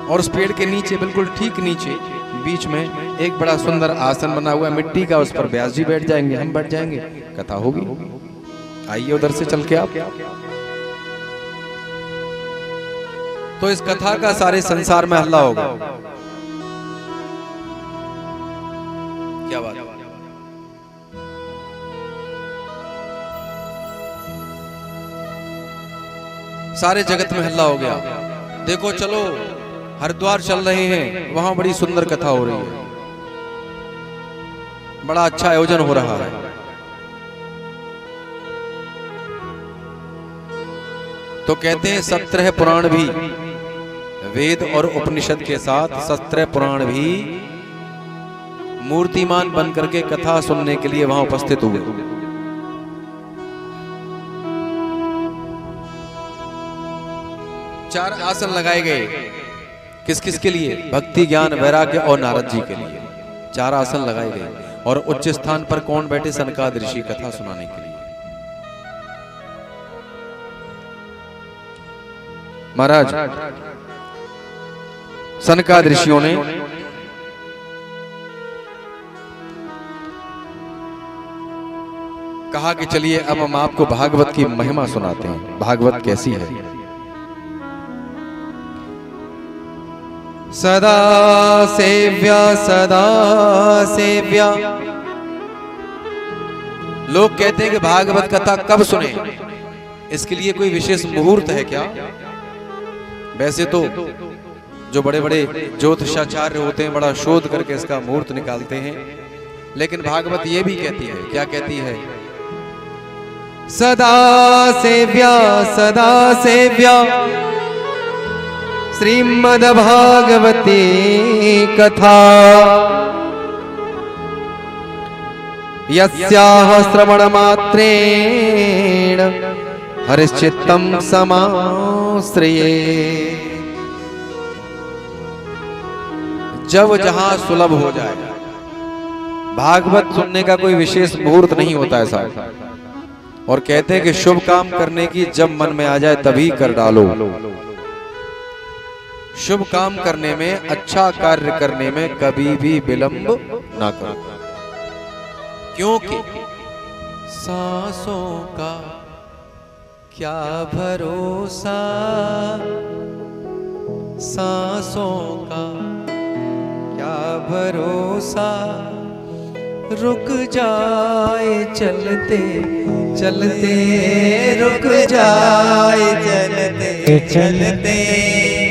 और उस पेड़ के नीचे, बिल्कुल ठीक नीचे बीच में एक बड़ा सुंदर आसन बना हुआ है मिट्टी का, उस पर व्यास जी बैठ जाएंगे, हम बैठ जाएंगे, कथा होगी। आइए उधर से चल के आप। तो इस कथा का सारे संसार में हल्ला होगा। क्या बात है? सारे जगत में हल्ला हो गया, देखो चलो हरिद्वार चल रहे हैं, वहां बड़ी सुंदर कथा हो रही है। बड़ा अच्छा आयोजन हो रहा है। तो कहते हैं 17 पुराण भी, वेद और उपनिषद के साथ 17 पुराण भी मूर्तिमान बन करके कथा सुनने के लिए वहां उपस्थित हुए। चार आसन लगाए गए, किस किस के लिए? भक्ति, ज्ञान, वैराग्य और नारद जी के लिए 4 आसन लगाए गए। और उच्च स्थान पर कौन बैठे? सनकादि ऋषि कथा सुनाने के लिए। महाराज सनकादि ऋषियों ने कहा कि चलिए अब हम आपको भागवत की महिमा सुनाते हैं। भागवत कैसी है? सदा सेव्या सदा सेव्या। लोग कहते हैं कि भागवत कथा कब सुने, इसके लिए कोई विशेष मुहूर्त है क्या? वैसे तो जो बड़े बड़े ज्योतिषाचार्य होते हैं बड़ा शोध करके इसका मुहूर्त निकालते हैं, लेकिन भागवत ये भी कहती है, क्या कहती है? सदा सेव्या श्रीमद्भागवती कथा, यस्याः श्रवणमात्रेण हरिश्चित्तं समाश्रये। जब जहां सुलभ हो जाए। भागवत सुनने का कोई विशेष मुहूर्त नहीं होता है साहब। और कहते हैं कि शुभ काम करने की जब मन में आ जाए तभी कर डालो। शुभ काम करने में, अच्छा कार्य करने में कभी भी विलंब ना करो, क्योंकि सांसों का क्या भरोसा, सांसों का क्या भरोसा, रुक जाए चलते चलते, रुक जाए चलते चलते।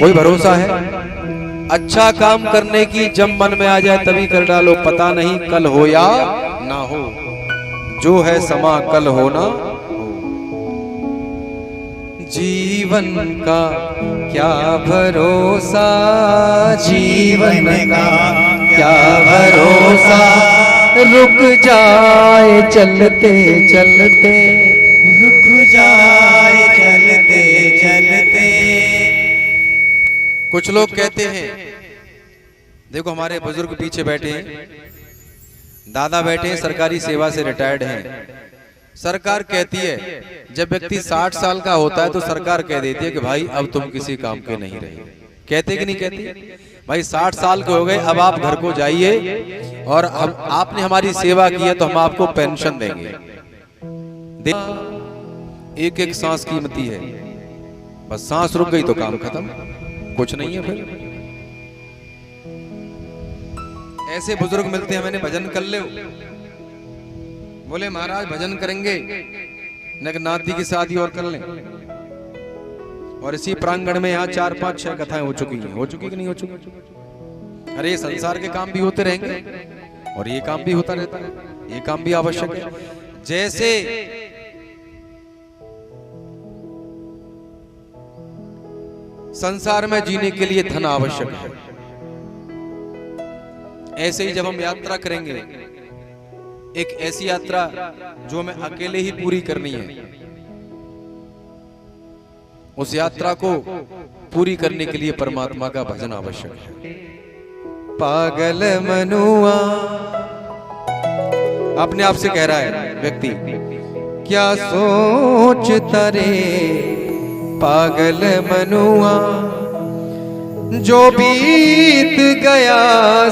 कोई भरोसा है? अच्छा काम करने की जब मन में आ जाए तभी कर डालो। पता नहीं कल हो या ना हो, जो है समा कल होना हो। जीवन का क्या भरोसा, जीवन का क्या भरोसा, रुक जाए चलते चलते, रुक जाए चलते चलते। कुछ लोग कहते हैं, देखो हमारे बुजुर्ग पीछे बैठे हैं, दादा बैठे हैं, सरकारी सेवा से रिटायर्ड हैं। सरकार कहती है, जब व्यक्ति 60 साल का होता है तो सरकार कह देती है कि भाई अब तुम किसी काम के नहीं रहे। कहते कि नहीं कहती? भाई 60 साल के हो गए, अब आप घर को जाइए और अब आपने हमारी सेवा की है तो हम आपको पेंशन देंगे। एक एक सांस कीमती है, बस सांस रुक गई तो काम खत्म, कुछ नहीं है। फिर ऐसे बुजुर्ग मिलते हैं, मैंने भजन कर ले, बोले महाराज भजन करेंगे न, नाती की शादी और कर लें। और इसी प्रांगण में यहाँ 4, 5, 6 कथाएं हो चुकी हैं। हो चुकी कि नहीं हो चुकी? अरे संसार के काम भी होते रहेंगे और ये काम भी होता रहता है, ये काम भी आवश्यक है। जैसे संसार में जीने के लिए धन आवश्यक है, ऐसे ही जब हम यात्रा करेंगे, एक ऐसी यात्रा जो हमें अकेले ही पूरी करनी है, उस यात्रा को पूरी करने के लिए परमात्मा का भजन आवश्यक है। पागल मनुआ, अपने आप से कह रहा है व्यक्ति, क्या सोचता रे पागल मनुआ, जो बीत गया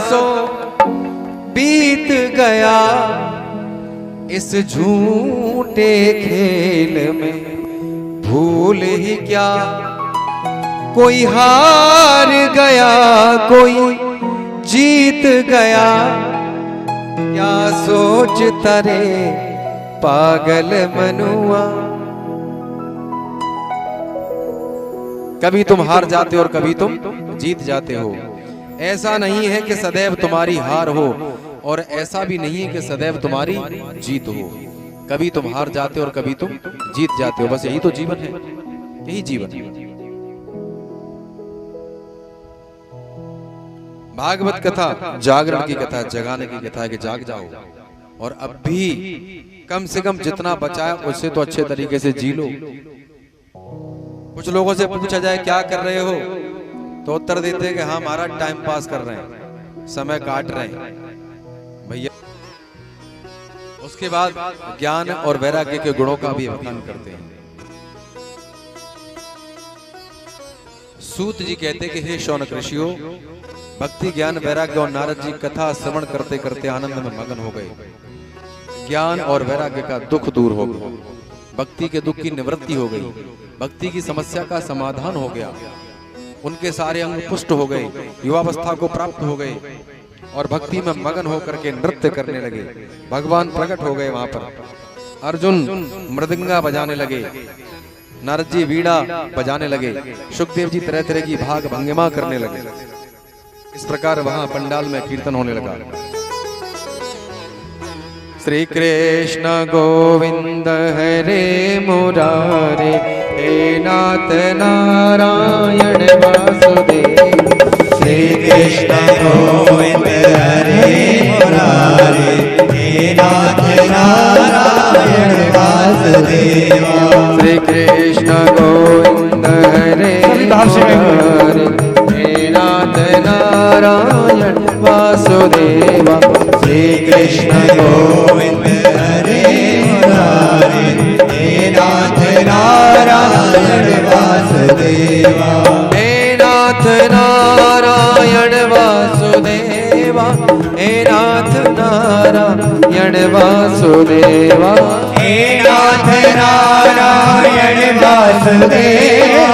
सो बीत गया, इस झूठे खेल में भूल ही क्या। कोई हार गया कोई जीत गया, क्या सोचता रे पागल मनुआ। कभी तुम हार जाते हो और कभी तुम जीत जाते हो। ऐसा नहीं है कि सदैव तुम्हारी हार हो और ऐसा भी नहीं है कि सदैव तुम्हारी जीत हो, कभी तुम हार जाते हो और कभी तुम जीत जाते हो। बस यही तो जीवन है, यही जीवन है। भागवत कथा जागरण की कथा, जगाने की कथा है कि जाग जाओ और अब भी कम से कम जितना बचा है उससे तो अच्छे तरीके से जी लो। कुछ लोगों से पूछा जाए क्या कर रहे हो, तो उत्तर देते हैं कि हाँ हमारा टाइम पास कर रहे हैं, समय काट रहे हैं भैया। उसके बाद ज्ञान और वैराग्य के गुणों का भी अभिमान करते हैं। सूत जी कहते कि हे शौनक ऋषियों, भक्ति ज्ञान वैराग्य और नारद जी कथा श्रवण करते करते आनंद में मगन हो गए। ज्ञान और वैराग्य का दुख दूर हो गया, भक्ति के दुख की निवृत्ति हो गई, भक्ति की समस्या का समाधान हो गया, उनके सारे अंग पुष्ट हो गए, युवावस्था को प्राप्त हो गए और भक्ति में मगन होकर के नृत्य करने लगे। भगवान प्रकट हो गए वहां पर। अर्जुन मृदंगा बजाने लगे, नारद जी वीणा बजाने लगे, सुखदेव जी तरह तरह की भाग भंगिमा करने लगे। इस प्रकार वहां पंडाल में कीर्तन होने लगा। श्री कृष्ण गोविंद हरे मुरारे, हे नाथ नारायण वासुदेव। श्री कृष्ण गोविंद हरे मुरारे, हे नाथ नारायण वासुदेव। श्री कृष्ण गोविंद हरे मुरारे, हे नाथ नारायण वासुदेव। श्री कृष्ण गोविंद हरे मुरारे, हे नाथ नारायण वासुदेव। हे नाथ नारायण वासुदेवा, हे नाथ नारायण वासुदेवा। हे नाथ नारायण वासुदेवा,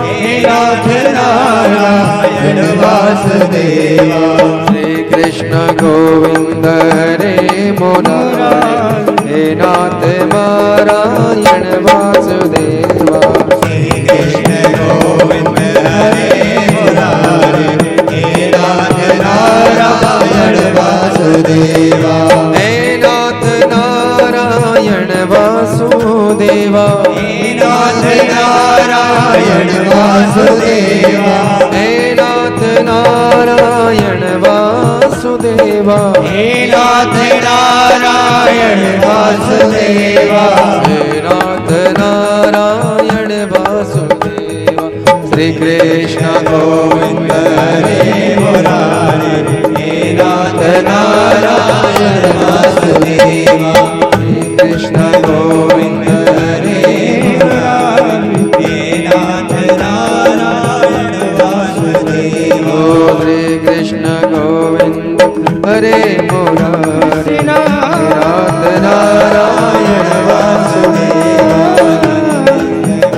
हे नाथ नारायण वासुदेवा। श्री कृष्ण गोविंद हरे मुरारे, हे नाथ नारायण वासुदेवा। श्री कृष्ण गोविंद हरे मुरारे, हे नाथ नारायण वासुदेवा। हे नाथ नारायण वासुदेवा, हे नाथ नारायण वासुदेवा। हे नाथ नारायण वासुदेवा। हे नाथ नारायण वासुदेवा। हे नाथ नारायण वासुदेवा। श्री कृष्ण गोविंद हरे मुरारे, हे नाथ नारायण वासुदेवा। श्री कृष्ण गोविंद हरे मुरारे, हे नाथ नारायण वासुदेवा। श्री कृष्ण गोविंद हरे मुरारे, नाथ नारायण वासुदेवा।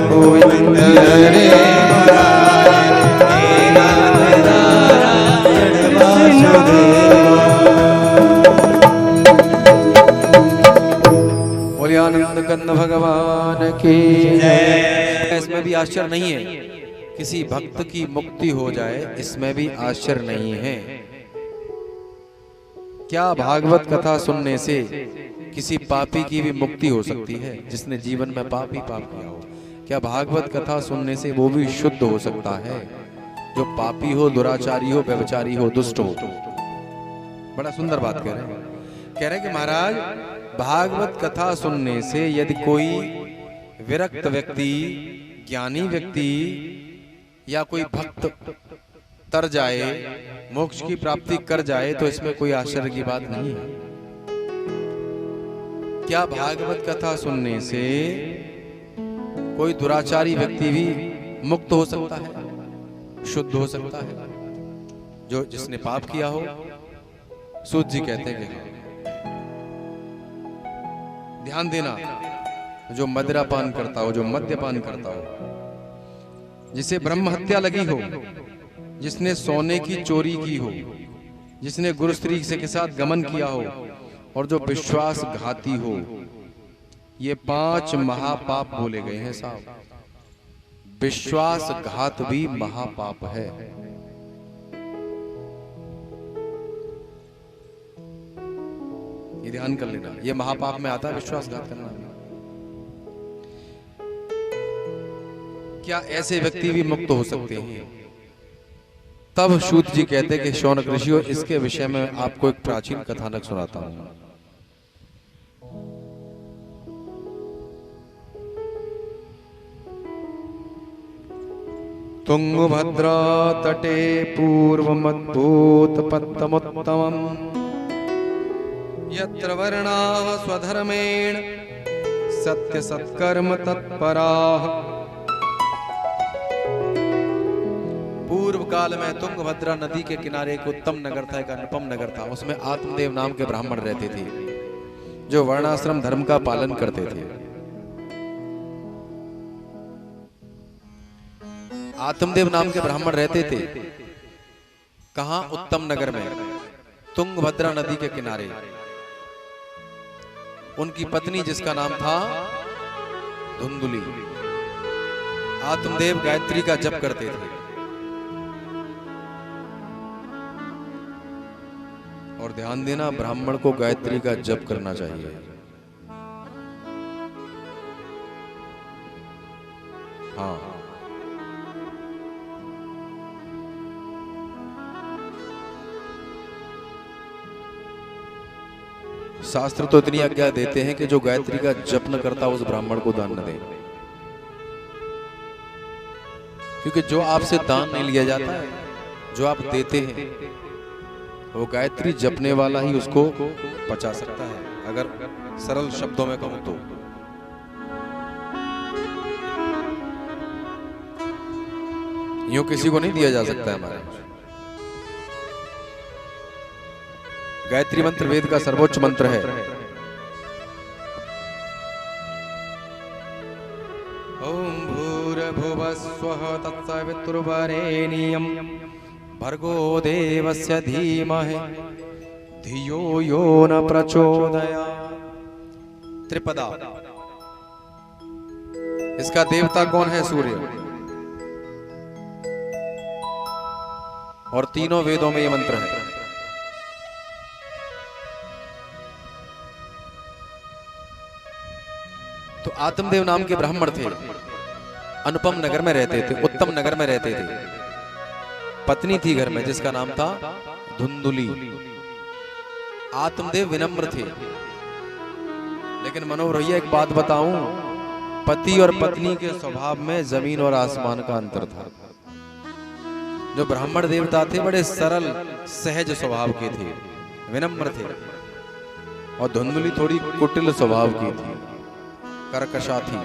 गोविंद हरे हे नाथ नारायण वासुदेवा। बोलिए आनंद कंद भगवान की जय। इसमें भी आश्चर्य नहीं है, किसी भक्त की मुक्ति हो जाए इसमें भी आश्चर्य नहीं है। क्या भागवत कथा सुनने से किसी पापी की भी मुक्ति हो सकती है, जिसने जीवन में पाप ही पाप किया हो? क्या भागवत कथा सुनने से वो भी शुद्ध हो सकता है, जो पापी हो, दुराचारी हो, व्यभिचारी हो, दुष्ट हो? बड़ा सुंदर बात कह रहे हैं। कह रहे हैं कि महाराज भागवत कथा सुनने से यदि कोई विरक्त व्यक्ति, ज्ञानी व्यक्ति या कोई भक्त तर जाए, मोक्ष की प्राप्ति कर जाए, तो इसमें कोई आश्चर्य की बात नहीं है। क्या भागवत कथा सुनने से कोई दुराचारी व्यक्ति भी मुक्त हो सकता है, शुद्ध हो सकता है, जो जिसने पाप किया हो? सूत जी कहते हैं कि ध्यान देना, जो मदिरापान करता हो, जो मद्यपान करता हो, जिसे ब्रह्म हत्या लगी हो, जिसने सोने की चोरी की हो, जिसने गुरु स्त्री के साथ गमन किया हो और जो विश्वासघाती हो, ये 5 महापाप बोले गए हैं साहब। विश्वासघात भी महापाप है। ये ध्यान कर लेना, ये महापाप में आता है विश्वासघात करना। क्या ऐसे व्यक्ति भी मुक्त हो सकते हैं? तब सूत जी कहते कि शौनक ऋषियों, इसके विषय में आपको एक प्राचीन कथानक सुनाता हूं। तुंगभद्रा तटे पूर्वमद्भूत पत्तमुत्तमम् यत्र वर्णाः स्वधर्मेण सत्य सत्कर्म तत्पराः। पूर्व काल में तुंगभद्रा नदी के किनारे एक उत्तम नगर था, एक अनुपम नगर था। उसमें आत्मदेव नाम के ब्राह्मण रहते थे जो वर्णाश्रम धर्म का पालन करते थे। आत्मदेव नाम के ब्राह्मण रहते थे कहां? उत्तम नगर में, तुंगभद्रा नदी के किनारे। उनकी पत्नी जिसका नाम था धुंधुली, आत्मदेव गायत्री का जप करते थे। और ध्यान देना, ब्राह्मण को गायत्री का जप करना चाहिए। हाँ, शास्त्र तो इतनी आज्ञा देते हैं कि जो गायत्री का जप न करता उस ब्राह्मण को दान न दे, क्योंकि जो आपसे दान नहीं लिया जाता है, जो आप देते हैं, वो गायत्री जपने वाला ही उसको पचा सकता है। अगर सरल शब्दों में कहूं तो यूं किसी को नहीं दिया जा सकता है। हमारे गायत्री मंत्र वेद का सर्वोच्च मंत्र है। ओम भूर्भुवस्वः तत्सवितुर्वरेण्यं भर्गो देवस्य धीमहि धियो यो न प्रचोदयात्। त्रिपदा, इसका देवता कौन है? सूर्य। और तीनों वेदों में ये मंत्र है। तो आत्मदेव नाम के ब्राह्मण थे, अनुपम नगर में रहते थे, उत्तम नगर में रहते थे। पत्नी थी घर में जिसका नाम था धुंधुली। आत्मदेव विनम्र थे, लेकिन मनोहर भैया एक बात बताऊं, पति और पत्नी के स्वभाव में जमीन और आसमान का अंतर था। जो ब्राह्मण देवता थे बड़े सरल सहज स्वभाव के थे, विनम्र थे, और धुंधुली थोड़ी कुटिल स्वभाव की थी, कर्कशा थी।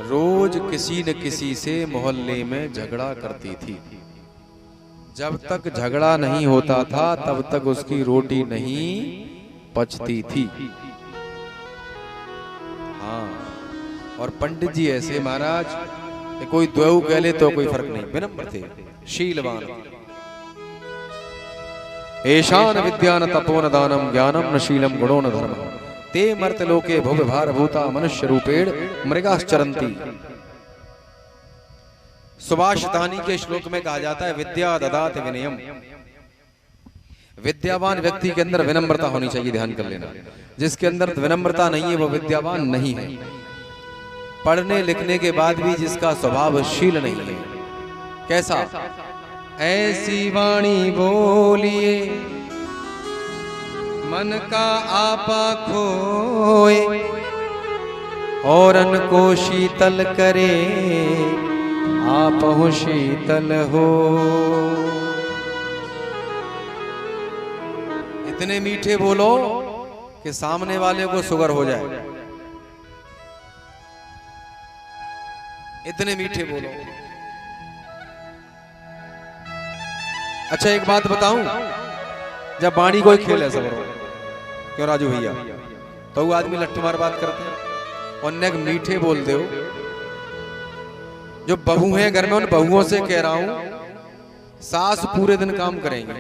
रोज किसी न किसी से मोहल्ले में झगड़ा करती थी। जब तक झगड़ा नहीं होता था तब तक उसकी रोटी नहीं पचती थी। हाँ, और पंडित जी ऐसे महाराज कि कोई द्वेऊ कह ले तो कोई फर्क नहीं, विनम्र थे, शीलवान। एशान विद्यान तपोन दानम ज्ञानम न शीलम गुणो न धर्मः ते मर्तलोके भुव भारभूता मनुष्य रूपेण मृगाश्चरन्ति। सुभाषितानी के श्लोक में कहा जाता है विद्या ददाति विनयम। विद्यावान व्यक्ति के अंदर विनम्रता होनी चाहिए, ध्यान कर लेना। जिसके अंदर विनम्रता नहीं है वो विद्यावान नहीं है। पढ़ने लिखने के बाद भी जिसका स्वभावशील नहीं है, कैसा? ऐसी वाणी बोलिए मन का आपा खोए, औरन को शीतल करे आपहु शीतल हो। इतने मीठे बोलो कि सामने वाले को शुगर हो जाए, इतने मीठे बोलो। अच्छा एक बात बताऊं, जब वाणी कोई खेल है सब क्यों राजू भैया, तो वो आदमी लट्ठमार बात करते हैं और नेक मीठे बोल दो। जो बहू हैं घर में, उन बहुओं से कह रहा हूं, सास पूरे दिन काम करेंगे,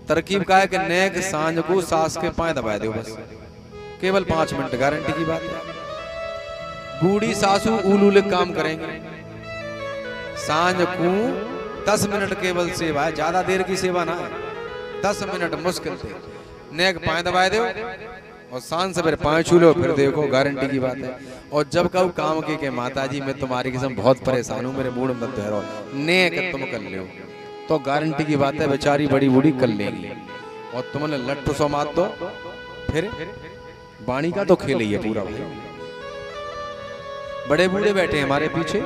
तरकीब का है कि नेक सांझ को सास के पांव दबा दो, बस केवल 5 मिनट, गारंटी की बात है। बूढ़ी सासू उलूले काम करेंगे, सांझ को 10 मिनट केवल सेवा है, ज्यादा देर की सेवा ना है, 10 मिनट मुश्किल से। नेक पाए दबाए दो और शान से फिर पाए छू लो, फिर देखो गारंटी की बात है। और जब कहूँ काम के माता जी मैं तुम्हारी किस्म बहुत परेशान हूँ, मेरे मूड में मत ठहरो, नेक तुम कर लो तो गारंटी की बात है बेचारी बड़ी बूढ़ी कर लेगी। और तुमने लट्टू सो मार दो फिर वाणी का तो खेल ही है पूरा भाई। बड़े बूढ़े बैठे हैं हमारे पीछे,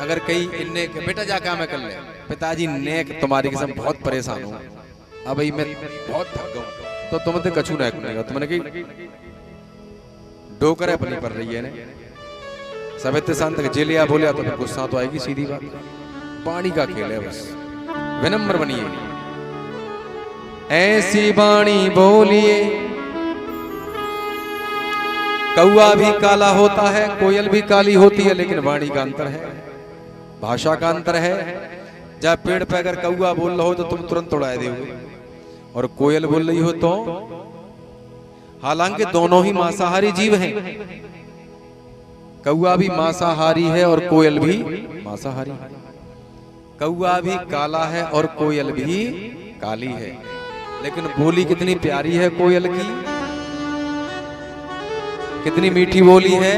अगर कहीं इनने बेटा जा काम कर ले, पिताजी नेक तुम्हारी किस्म बहुत परेशान हूँ, अब मैं बहुत थक गया, तो तुम तो कछू ना करेगा, तुमने की डोकर अपनी पर रही है ने सब इतने शांत जेलिया बोलिया तो गुस्सा तो आएगी, सीधी बात। वाणी का खेल है बस, विनम्र बनिए। ऐसी वाणी बोलिए कौआ भी काला होता है, कोयल भी काली होती है, लेकिन वाणी का अंतर है, भाषा का अंतर है। जब पेड़ पे अगर कौआ बोल रहा हो तो तुम तुरंत उड़ा दोगे, और कोयल बोल रही हो तो, हालांकि दोनों ही मांसाहारी जीव हैं, कौआ भी मांसाहारी है और कोयल भी मांसाहारी है। कौआ भी काला है और कोयल भी काली है, लेकिन बोली कितनी प्यारी है कोयल की, कितनी मीठी बोली है।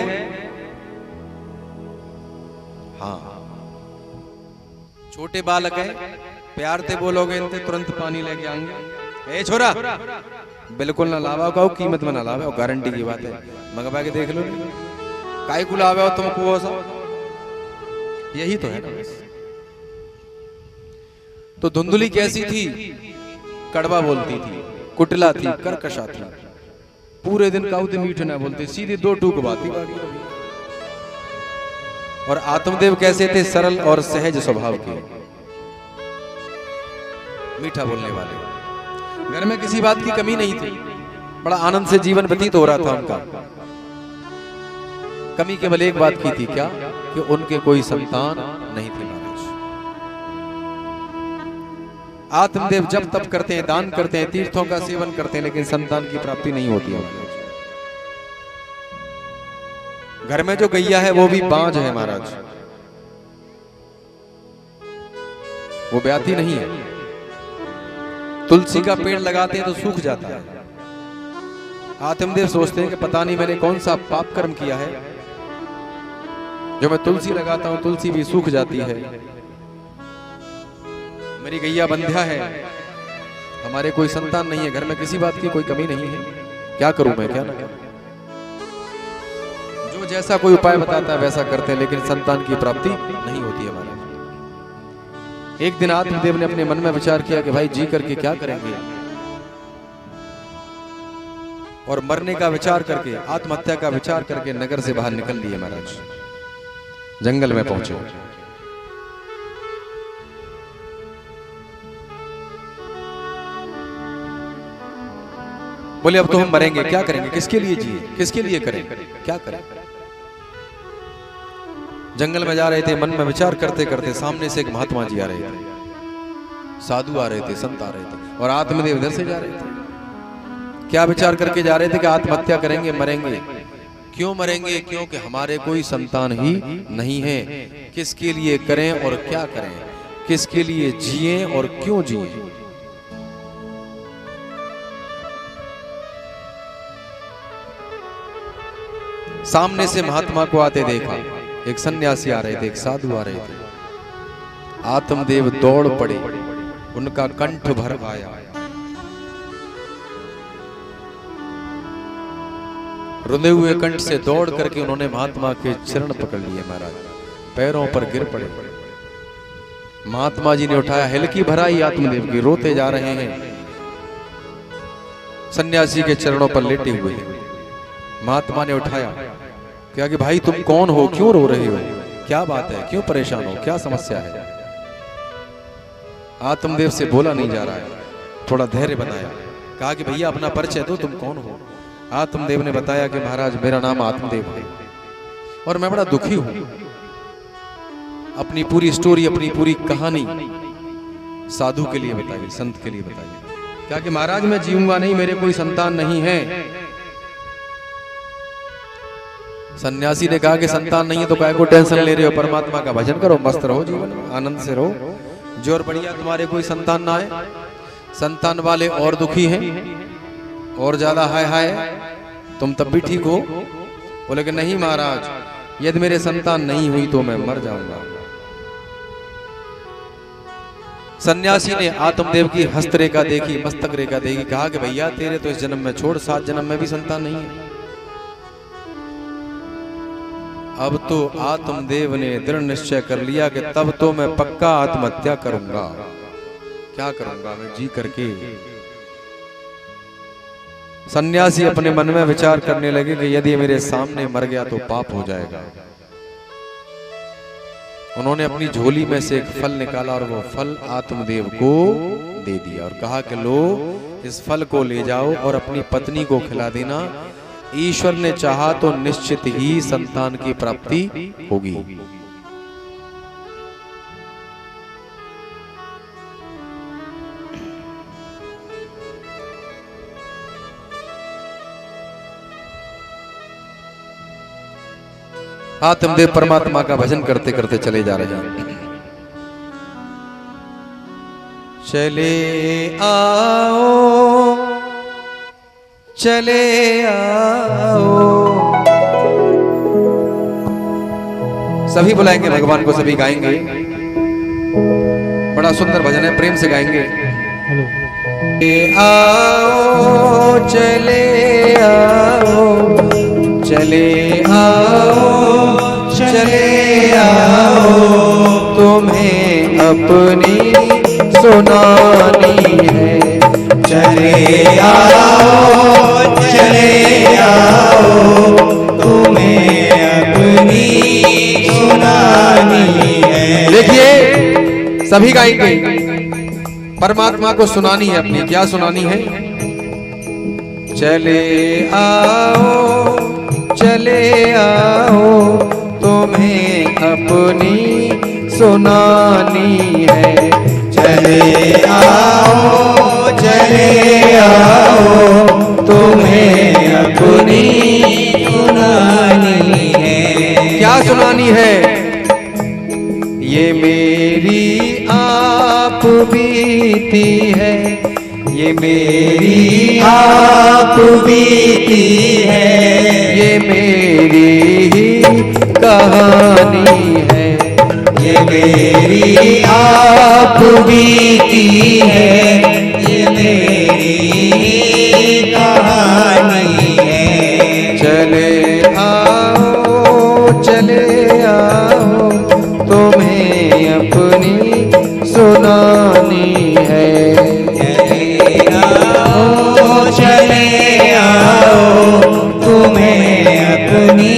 हाँ, छोटे बालक हैं, प्यार से बोलोगे इनसे तुरंत पानी लेके आएंगे। ए छोरा बिल्कुल ना लावा, कहो कीमत में ना लावे, और गारंटी की बात है मंगवा के देख लो, काई को लावे हो तुमको ऐसा, यही तो है ना बस। तो धुंधली कैसी थी, कड़वा बोलती थी, कुटला थी, करकशा थी, पूरे दिन काउते मीठ ना बोलते, सीधे दो टूक बाती। और आत्मदेव कैसे थे, सरल और सहज स्वभाव के, मीठा बोलने वाले, घर में किसी बात की कमी नहीं थी, बड़ा आनंद से जीवन व्यतीत हो रहा था उनका। कमी केवल एक बात की थी, क्या कि उनके कोई संतान नहीं थे महाराज। आत्मदेव जब तप करते हैं, दान करते हैं, तीर्थों का सेवन करते हैं, लेकिन संतान की प्राप्ति नहीं होती है। घर में जो गैया है वो भी बांझ है महाराज, वो ब्याती नहीं है। तुलसी का पेड़ लगाते हैं तो सूख जाता है। आत्मदेव सोचते हैं कि पता नहीं मैंने कौन सा पाप कर्म किया है, जो मैं तुलसी लगाता हूं तुलसी भी सूख जाती है। मेरी गैया बंध्या है, हमारे कोई संतान नहीं है, घर में किसी बात की कोई कमी नहीं है, क्या करूं मैं, क्या ना करूं। जो जैसा कोई उपाय बताता है वैसा करते हैं, लेकिन संतान की प्राप्ति नहीं होती है महाराज। एक दिन आत्मदेव ने अपने मन में विचार किया कि भाई जी करके क्या करेंगे, और मरने का विचार करके, आत्महत्या का विचार करके नगर से बाहर निकल लिए महाराज, जंगल में पहुंचे। बोले अब तो हम मरेंगे, क्या करेंगे, किसके लिए जिए, किसके लिए करें, क्या करें। जंगल में जा रहे थे, मन में विचार करते करते सामने से एक महात्मा जी आ रहे थे, साधु आ रहे थे, संत आ रहे थे, और आत्मदेव इधर से जा रहे थे। क्या विचार करके जा रहे थे कि आत्महत्या करेंगे, मरेंगे। क्यों मरेंगे, क्योंकि हमारे कोई संतान ही नहीं है। किसके लिए करें और क्या करें, किसके लिए जिए और क्यों जिए। सामने से महात्मा को आते देखा, एक सन्यासी आ रहे थे, एक साधु आ रहे थे। आत्मदेव दौड़ पड़े, उनका कंठ भर आया, रुंधे हुए कंठ से दौड़ करके उन्होंने महात्मा के चरण पकड़ लिए महाराज, पैरों पर गिर पड़े। महात्मा जी ने उठाया, हिलकी भराई आत्मदेव की, रोते जा रहे हैं, सन्यासी के चरणों पर लेटे हुए हैं। महात्मा ने उठाया, क्या कि भाई तुम कौन हो, क्यों रो रहे हो, क्या बात है, क्यों परेशान हो, क्या समस्या है। आत्मदेव से बोला नहीं जा रहा है, थोड़ा धैर्य बनाया, कहा कि भैया अपना परिचय दो, तुम कौन हो। आत्मदेव ने बताया कि महाराज मेरा नाम आत्मदेव है और मैं बड़ा दुखी हूं। अपनी पूरी स्टोरी, अपनी पूरी कहानी साधु के लिए बताइए, संत के लिए बताइए। क्या कि महाराज मैं जीऊंगा नहीं, मेरे कोई संतान नहीं है। सन्यासी ने कहा कि संतान नहीं है तो काय को टेंशन ले रहे हो, परमात्मा का भजन करो, मस्त रहो, जीवन में आनंद से रहो, जोर बढ़िया तुम्हारे कोई संतान ना आए। संतान वाले और दुखी हैं और ज्यादा हाय हाय, तुम तब भी ठीक हो? बोले कि नहीं महाराज, यदि मेरे संतान नहीं हुई तो मैं मर जाऊंगा। सन्यासी ने आत्मदेव की हस्तरेखा देखी, मस्तक रेखा देखी, कहा कि भैया तेरे तो इस जन्म में छोड़, 7 जन्म में भी संतान नहीं है। अब तो आत्मदेव ने दृढ़ निश्चय कर लिया कि तब तो मैं पक्का आत्महत्या करूंगा। क्या करूंगा मैं जी करके? सन्यासी अपने मन में विचार करने लगे कि यदि मेरे सामने मर गया तो पाप हो जाएगा। उन्होंने अपनी झोली में से एक फल निकाला और वो फल आत्मदेव को दे दिया और कहा कि लो, इस फल को ले जाओ और अपनी पत्नी को खिला देना। ईश्वर ने चाहा तो निश्चित ही संतान की प्राप्ति होगी। आत्मदेव परमात्मा का भजन करते करते चले जा रहे हैं। चले आओ, चले आओ, सभी बुलाएंगे भगवान को, सभी गाएंगे। बड़ा सुंदर भजन है, प्रेम से गाएंगे। चले आओ, चले आओ, चले आओ, चले आओ, तुम्हें अपनी सुनानी है। चले आओ, चले आओ, तुम्हें अपनी सुनानी है। देखिए सभी गाएंगे, परमात्मा को सुनानी है अपनी। क्या सुनानी है? चले आओ, चले आओ, तुम्हें अपनी सुनानी है। चले आओ, चले आओ, तुम्हें अपनी सुनानी है। क्या सुनानी है? ये मेरी आप बीती है, ये मेरी आप बीती है, ये मेरी ही कहानी है। ये मेरी आप बीती है, ये मेरी कहानी है। चले आओ, चले आओ, तुम्हें अपनी सुनानी है। चले आओ, चले आओ, तुम्हें अपनी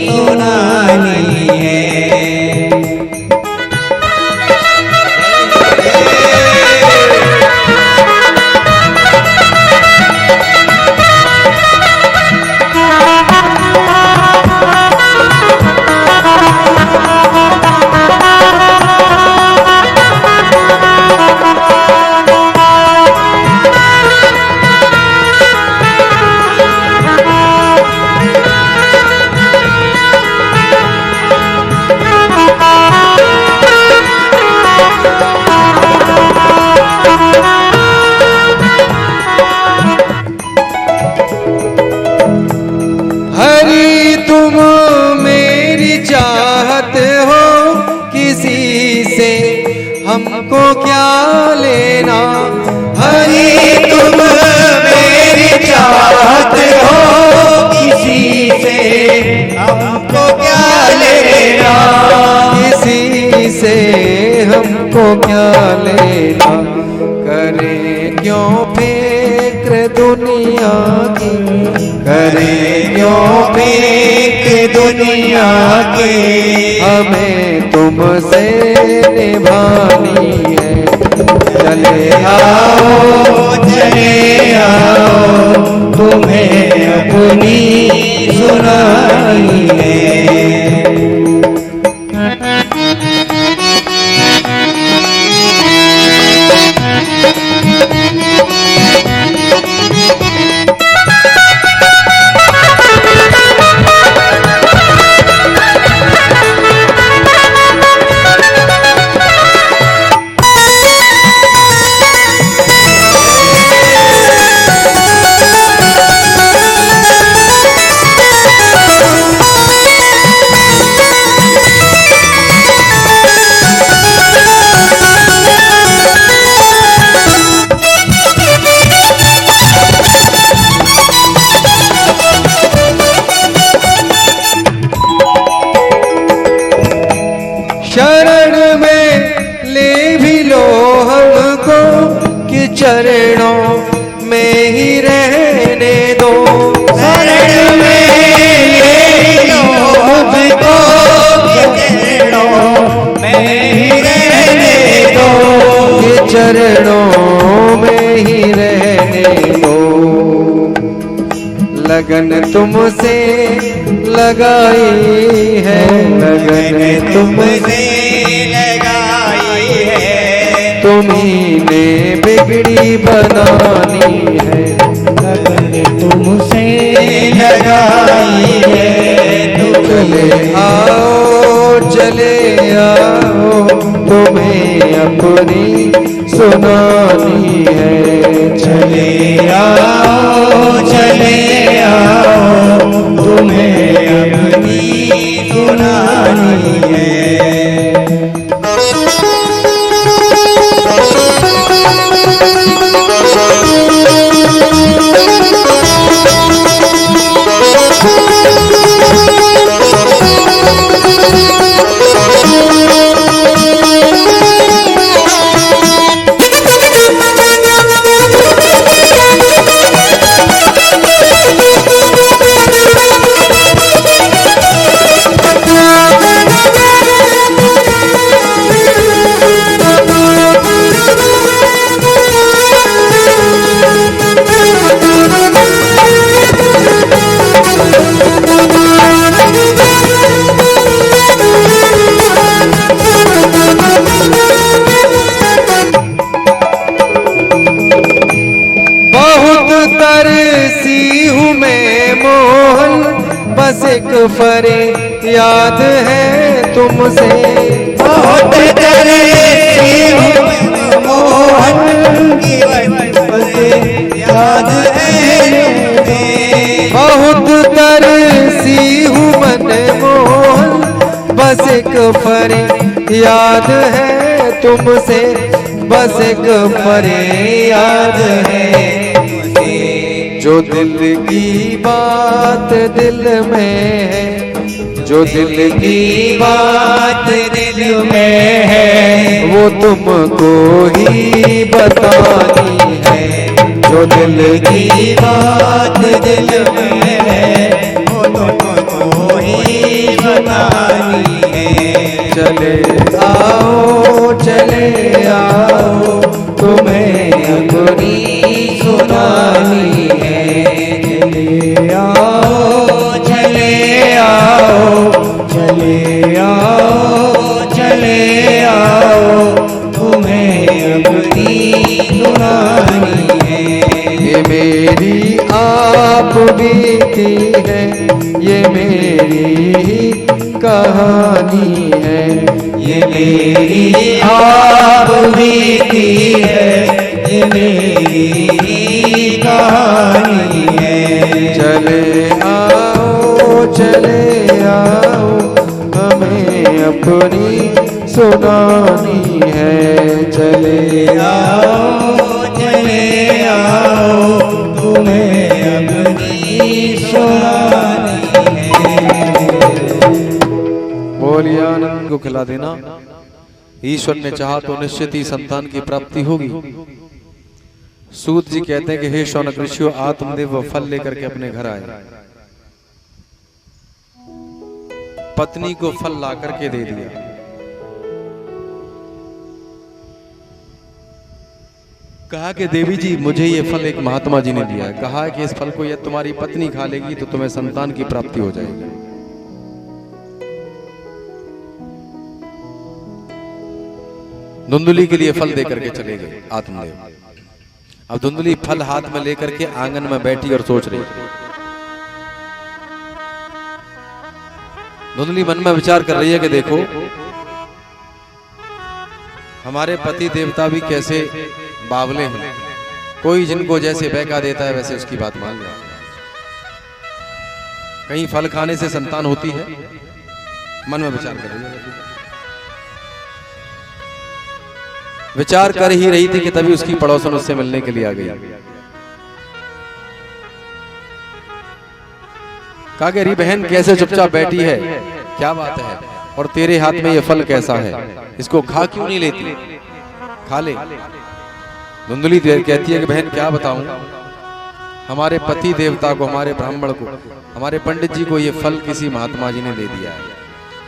सुनानी है। हरि तुम मेरी चाहत हो, किसी से हमको क्या लेना। हरि तुम मेरी चाहत हो, किसी से हमको क्या लेना। किसी से हमको क्या लेना। करें क्यों फिक्र दुनिया की, करें क्यों फेंक दुनिया के। हमें तुमसे निभानी है। चले आओ, चले आओ, तुम्हें अपनी सुनानी है। चरणों में ही रहने दो, शरण में ले लो मुझको, चरणों में ही रहने दो, ये चरणों में ही रहने दो। लगन तुमसे लगाई है, लगन तुमसे लगाई है, तुम्ही ने बिगड़ी बनानी है, लगन तुमसे लगाई है, चले आओ चले आओ, तुम्हें अपनी सुनानी है, चले आओ तुम्हें अपनी सुनानी है। बस एक फरे याद है तुमसे, बहुत तरसी हूँ मोहन की बस याद है तुमसे, बहुत तरसी हूँ मन मोहन, बस एक फरे याद है तुमसे, बस एक फरे याद है। जो दिल की बात दिल में है, जो दिल की बात दिल में है, वो तुमको ही बतानी है, जो दिल की बात दिल में है, वो तुमको ही बतानी है। चले आओ तुम्हें अपनी सुनानी है, चले आओ तुम्हें अपनी सुनानी है। ये मेरी आप बीती है, ये मेरी कहानी है, ये मेरी आप बीती है, ये मेरी कहानी है। चले आओ हमें अपनी सुनानी है, चले आओ तुम्हें अपनी सुनानी है। बोलिए आनंद को खिला देना। ईश्वर ने चाहा तो निश्चित ही संतान की प्राप्ति होगी। सूत जी कहते हैं कि हे शौनक ऋषियों, आत्मदेव वो फल लेकर के अपने घर आए, पत्नी को फल ला करके दे दिया। कहा कि देवी जी मुझे ये फल एक महात्मा जी ने दिया है, कहा कि इस फल को यदि तुम्हारी पत्नी खा लेगी तो तुम्हें संतान की प्राप्ति हो जाएगी। धुंधुली के लिए फल देकर के चले गए आत्मदेव। अब धुंधुली फल हाथ में लेकर के आंगन में बैठी और सोच रही। धुंधुली मन में विचार कर रही है कि देखो हमारे पति देवता भी कैसे बावले हैं, कोई जिनको जैसे बहका देता है वैसे उसकी बात मान ले। कहीं फल खाने से संतान होती है, मन में विचार कर रही है। विचार कर ही रही थी कि तभी उसकी पड़ोसन उससे मिलने के लिए आ गई। कहा कि अरे बहन कैसे चुपचाप बैठी है, क्या बात है, और तेरे हाथ में ये फल कैसा है, इसको खा क्यों नहीं लेती, खा ले। धुंधली कहती है कि बहन क्या बताऊं, हमारे पति देवता को, हमारे ब्राह्मण को, हमारे पंडित जी को ये फल किसी महात्मा जी ने दे दिया है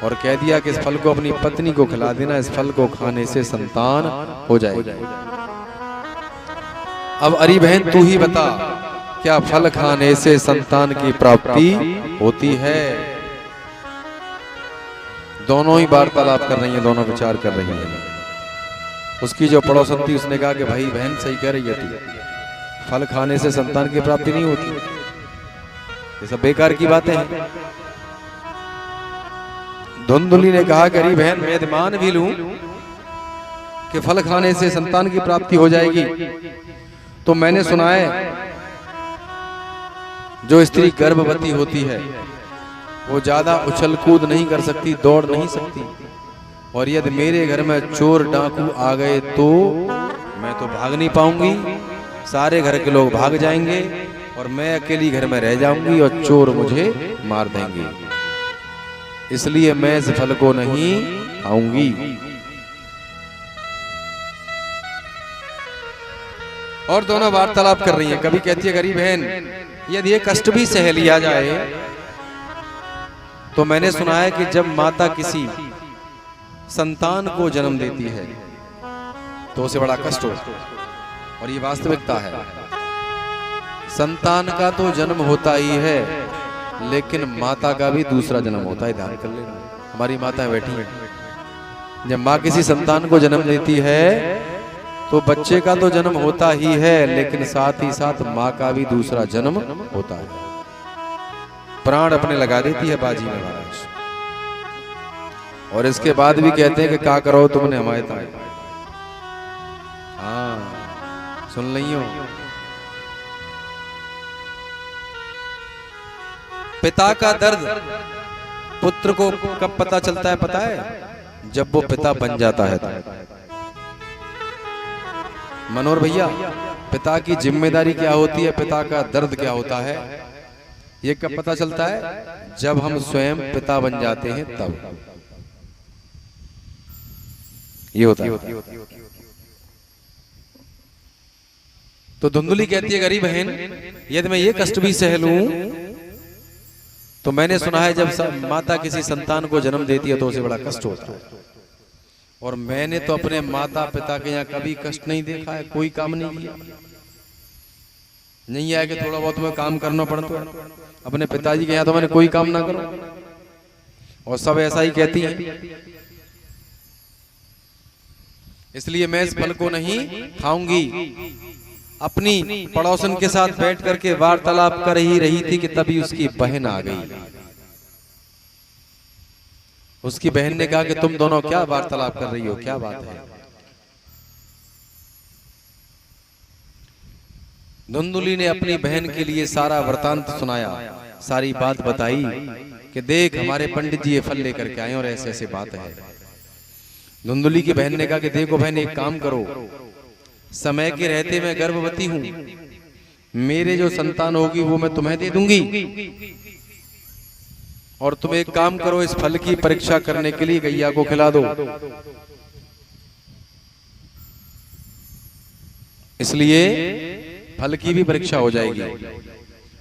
और कह दिया कि इस फल को अपनी पत्नी को खिला देना, इस फल को खाने से संतान हो जाएगी। अब अरे बहन तू ही बता, क्या फल खाने से संतान की प्राप्ति होती है? दोनों ही वार्तालाप कर रही हैं, दोनों विचार कर रही हैं। उसकी जो पड़ोसन थी उसने कहा कि भाई बहन सही कह रही है तू, फल खाने से संतान की प्राप्ति नहीं होती, ये सब बेकार की बातें हैं। धुंधली ने कहा कि अरे बहन मैं मान भी लूं कि फल खाने से संतान की प्राप्ति हो जाएगी, तो मैंने सुना है जो स्त्री गर्भवती होती है वो ज्यादा उछल कूद नहीं कर सकती, दौड़ नहीं सकती, और यदि मेरे घर में चोर डाकू आ गए तो मैं तो भाग नहीं पाऊंगी, सारे घर के लोग भाग जाएंगे और मैं अकेली घर में रह जाऊंगी और चोर मुझे मार देंगे, इसलिए मैं इस फल को नहीं खाऊंगी। और दोनों वार्तालाप कर रही हैं। कभी कहती है गरीब बहन यदि ये कष्ट भी सह लिया जाए तो मैंने सुना है कि जब माता किसी संतान को जन्म देती है तो उसे बड़ा कष्ट होता है, और ये वास्तविकता है। संतान का तो जन्म होता ही है, लेकिन माता का भी दूसरा जन्म होता है, ध्यान कर लेना। हमारी माता बैठी है, जब माँ किसी संतान को जन्म देती है तो बच्चे का तो जन्म होता ही है, लेकिन साथ ही साथ माँ का भी दूसरा जन्म होता है। प्राण अपने लगा देती है बाजी में महाराज, और इसके बाद भी कहते हैं कि क्या करो तुमने हमारे ताए। हाँ सुन रही हो। पिता का दर्द पुत्र को कब पता चलता है पता है? जब वो पिता बन जाता है तो। मनोहर भैया पिता की जिम्मेदारी क्या होती है, पिता का दर्द क्या होता है, ये कब पता चलता है? जब हम स्वयं पिता बन जाते हैं तब ये होता है। तो धुंधली कहती है गरीब बहन यदि मैं ये कष्ट भी सह लूं तो मैंने सुना है जब माता किसी संतान को जन्म देती है तो उसे बड़ा कष्ट होता है, और मैंने तो अपने माता पिता के यहाँ कभी कष्ट नहीं देखा है, कोई काम नहीं किया। नहीं आया कि थोड़ा बहुत मैं काम करना पड़ता है, अपने पिताजी के यहाँ तो मैंने कोई काम ना करो, और सब ऐसा ही कहती हैं। इसलिए मैं इस फल को नहीं खाऊंगी। अपनी पड़ोसन के साथ बैठ करके वार्तालाप कर ही रही थी कि तभी उसकी बहन आ गई। उसकी बहन ने कहा कि तुम दोनों क्या वार्तालाप कर रही हो, क्या बात है? धुंधली ने अपनी बहन के लिए सारा वृतांत सुनाया, सारी बात बताई कि देख हमारे पंडित जी ये फल लेकर के आए और ऐसे ऐसे बात है। धुंधली की बहन ने कहा कि देखो बहन एक काम करो, समय के रहते मैं गर्भवती हूं, मेरे जो संतान होगी वो मैं तुम्हें दे दूंगी, और तुम एक काम करो इस फल की परीक्षा करने के लिए गैया को खिला दो। इसलिए फल की भी परीक्षा हो जाएगी।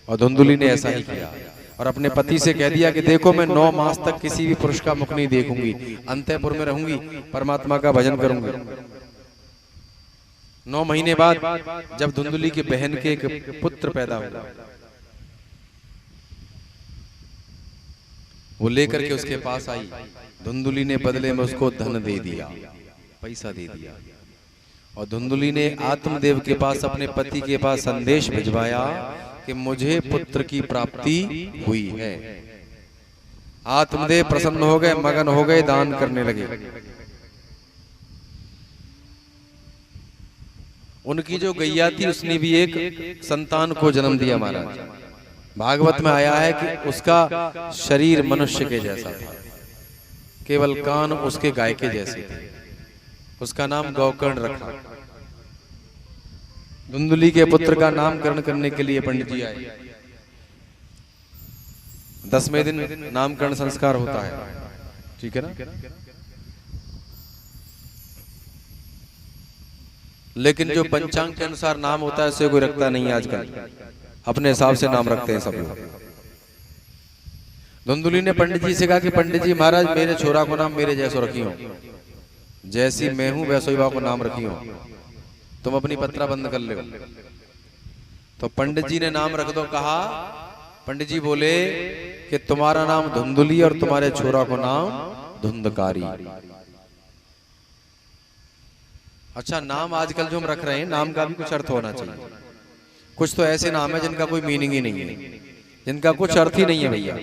और धुंधली ने ऐसा ही किया और अपने पति से कह दिया कि देखो मैं 9 मास तक किसी भी पुरुष का मुख नहीं देखूंगी, अंतःपुर में रहूंगी, परमात्मा का भजन करूंगी। 9 महीने बाद जब धुंधली की बहन के एक पुत्र पैदा हुआ, वो लेकर के उसके पास आई। धुंधली ने बदले में उसको धन दे दिया, पैसा दे दिया, और धुंधली ने आत्मदेव के पास अपने पति के पास संदेश भिजवाया कि मुझे पुत्र की प्राप्ति हुई है। आत्मदेव प्रसन्न हो गए, मगन हो गए, दान करने लगे। उनकी जो गैया थी उसने भी एक संतान को जन्म दिया महाराज। भागवत में आया है कि उसका शरीर मनुष्य के जैसा था, केवल कान उसके गाय के जैसे थे। उसका नाम गौकर्ण रखा। धुंधली के पुत्र का नामकरण करने के लिए पंडित जी आए। 10वें दिन नामकरण संस्कार होता है, ठीक है ना। लेकिन जो पंचांग के अनुसार नाम होता है उसे कोई रखता नहीं आजकल, अपने हिसाब से नाम रखते हैं सब लोग। धुंधुली ने पंडित जी से कहा कि पंडित जी महाराज मेरे छोरा को नाम मेरे जैसो रखियो, जैसी मैं हूं वैसो ही को नाम रखियो, तुम अपनी पत्रा बंद कर लो। तो पंडित जी ने नाम रख दो कहा। पंडित जी बोले कि तुम्हारा नाम धुंधुली और तुम्हारे छोरा को नाम धुंधकारी। अच्छा, नाम आजकल जो हम रख रहे हैं नाम का भी कुछ अर्थ होना चाहिए। कुछ तो ऐसे नाम है जिनका कोई मीनिंग ही नहीं है, जिनका कुछ अर्थ ही नहीं है भैया।